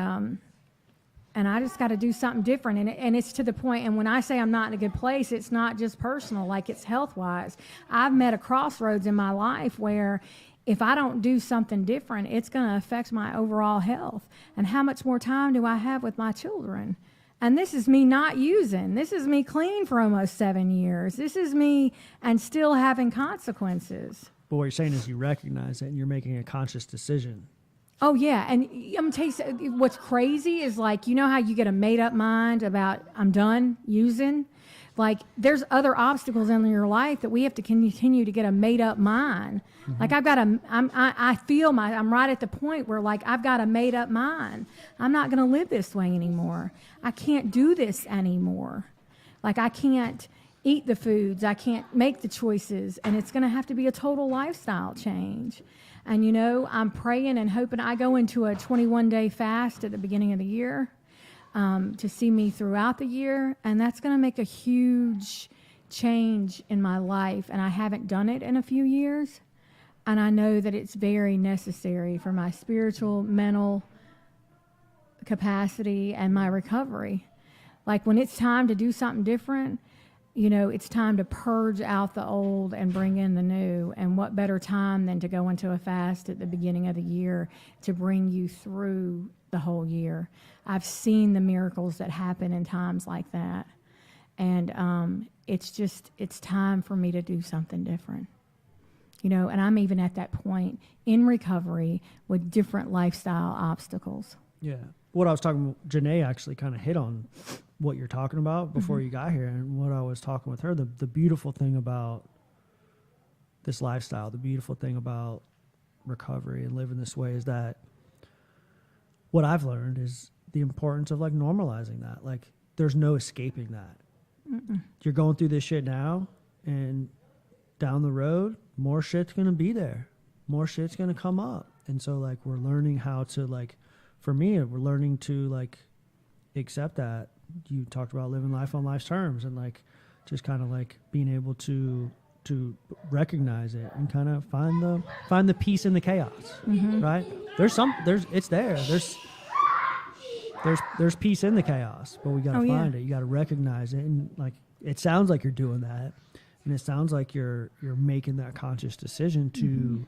I just got to do something different. And it's to the point, and when I say I'm not in a good place, it's not just personal, like it's health-wise. I've met a crossroads in my life where if I don't do something different, it's going to affect my overall health. And how much more time do I have with my children? And this is me not using. This is me clean for almost 7 years. This is me and still having consequences. But what you're saying is you recognize it and you're making a conscious decision. Oh, yeah. And I'm going to tell you what's crazy is like, you know how you get a made up mind about I'm done using? Like there's other obstacles in your life that we have to continue to get a made up mind. Mm-hmm. Like I feel I'm right at the point where like I've got a made up mind. I'm not going to live this way anymore. I can't do this anymore. Like I can't eat the foods. I can't make the choices. And it's going to have to be a total lifestyle change. And, you know, I'm praying and hoping. I go into a 21-day fast at the beginning of the year to see me throughout the year. And that's going to make a huge change in my life. And I haven't done it in a few years. And I know that it's very necessary for my spiritual, mental capacity and my recovery. Like when it's time to do something different, you know, it's time to purge out the old and bring in the new. And what better time than to go into a fast at the beginning of the year to bring you through the whole year. I've seen the miracles that happen in times like that. And it's time for me to do something different. You know, and I'm even at that point in recovery with different lifestyle obstacles. Yeah. What I was talking, Janae actually kind of hit on what you're talking about before you got here, and what I was talking with her, the beautiful thing about this lifestyle, the beautiful thing about recovery and living this way is that what I've learned is the importance of like normalizing that. Like there's no escaping that. Mm-mm. You're going through this shit now, and down the road, more shit's going to be there. More shit's going to come up. And so like we're learning how to like, for me, we're learning to like accept that. You talked about living life on life's terms and like just kind of like being able to recognize it and kind of find the peace in the chaos, right? It's there. There's peace in the chaos, but we got to find it. You got to recognize it, and like it sounds like you're doing that, and it sounds like you're making that conscious decision to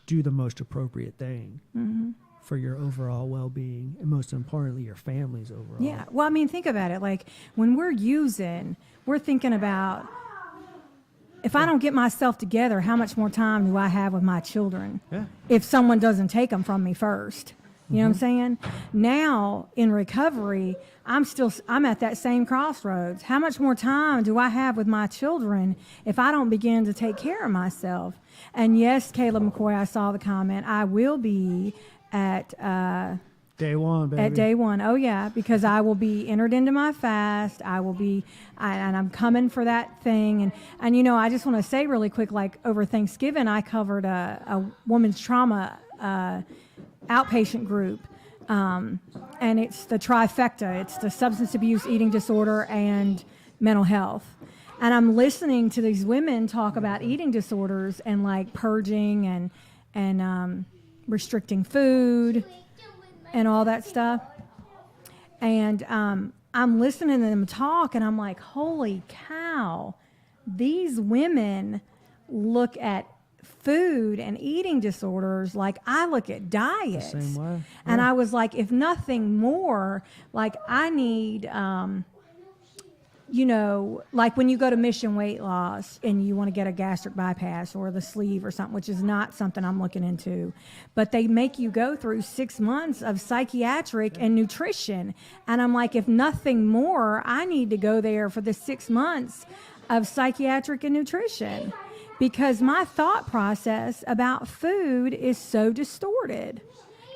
do the most appropriate thing. Mm-hmm. For your overall well-being, and most importantly, your family's overall. Yeah. Well, I mean, think about it. Like when we're using, we're thinking about if I don't get myself together, how much more time do I have with my children? Yeah. If someone doesn't take them from me first. You know what I'm saying? Now in recovery, I'm at that same crossroads. How much more time do I have with my children if I don't begin to take care of myself? And yes, Caleb McCoy, I saw the comment. I will be at day one, baby. At day one. Oh yeah, because I will be entered into my fast. And I'm coming for that thing. And you know, I just want to say really quick, like over Thanksgiving, I covered a women's trauma outpatient group. And it's the trifecta. It's the substance abuse, eating disorder, and mental health. And I'm listening to these women talk about eating disorders and like purging and restricting food and all that stuff. And I'm listening to them talk, and I'm like, holy cow, these women look at food and eating disorders like I look at diets. The same way. Yeah. And I was like, if nothing more, like I need you know, like when you go to Mission Weight Loss and you want to get a gastric bypass or the sleeve or something, which is not something I'm looking into, but they make you go through 6 months of psychiatric and nutrition. And I'm like, if nothing more, I need to go there for the 6 months of psychiatric and nutrition, because my thought process about food is so distorted,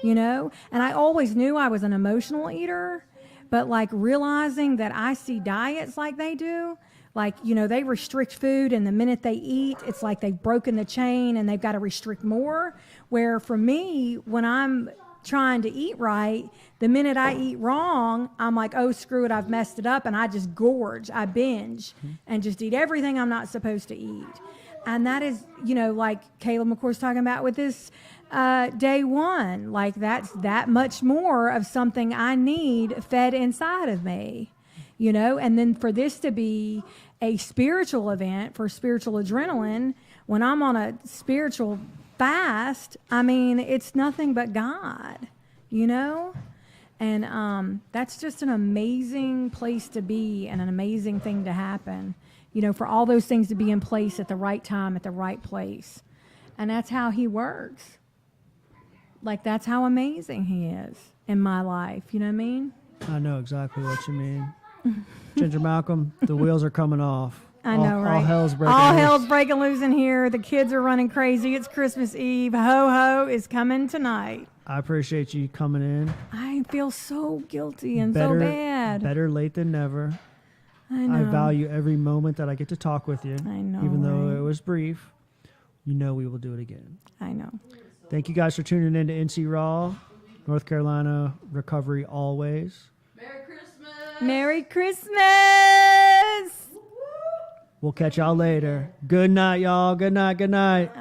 you know? And I always knew I was an emotional eater. But like realizing that I see diets like they do, like, you know, they restrict food, and the minute they eat, it's like they've broken the chain and they've got to restrict more. Where for me, when I'm trying to eat right, the minute I eat wrong, I'm like, oh, screw it, I've messed it up. And I just gorge, I binge and just eat everything I'm not supposed to eat. And that is, you know, like Caleb McCoy's talking about with this day one, like that's that much more of something I need fed inside of me, you know. And then for this to be a spiritual event for spiritual adrenaline, when I'm on a spiritual fast. I mean, it's nothing but God, you know? And that's just an amazing place to be and an amazing thing to happen, you know, for all those things to be in place at the right time, at the right place. And that's how he works. Like, that's how amazing he is in my life. You know what I mean? I know exactly what you mean. Ginger Malcolm, the wheels are coming off. I know, right? All hell's breaking All loose. hell's breaking loose in here. The kids are running crazy. It's Christmas Eve. Ho ho is coming tonight. I appreciate you coming in. I feel so guilty and so bad. Better late than never. I know. I value every moment that I get to talk with you. I know, Even though right? it was brief, you know we will do it again. I know. Thank you guys for tuning in to NCRAW, North Carolina Recovery Always. Merry Christmas. We'll catch y'all later. Good night, y'all. Good night. Good night.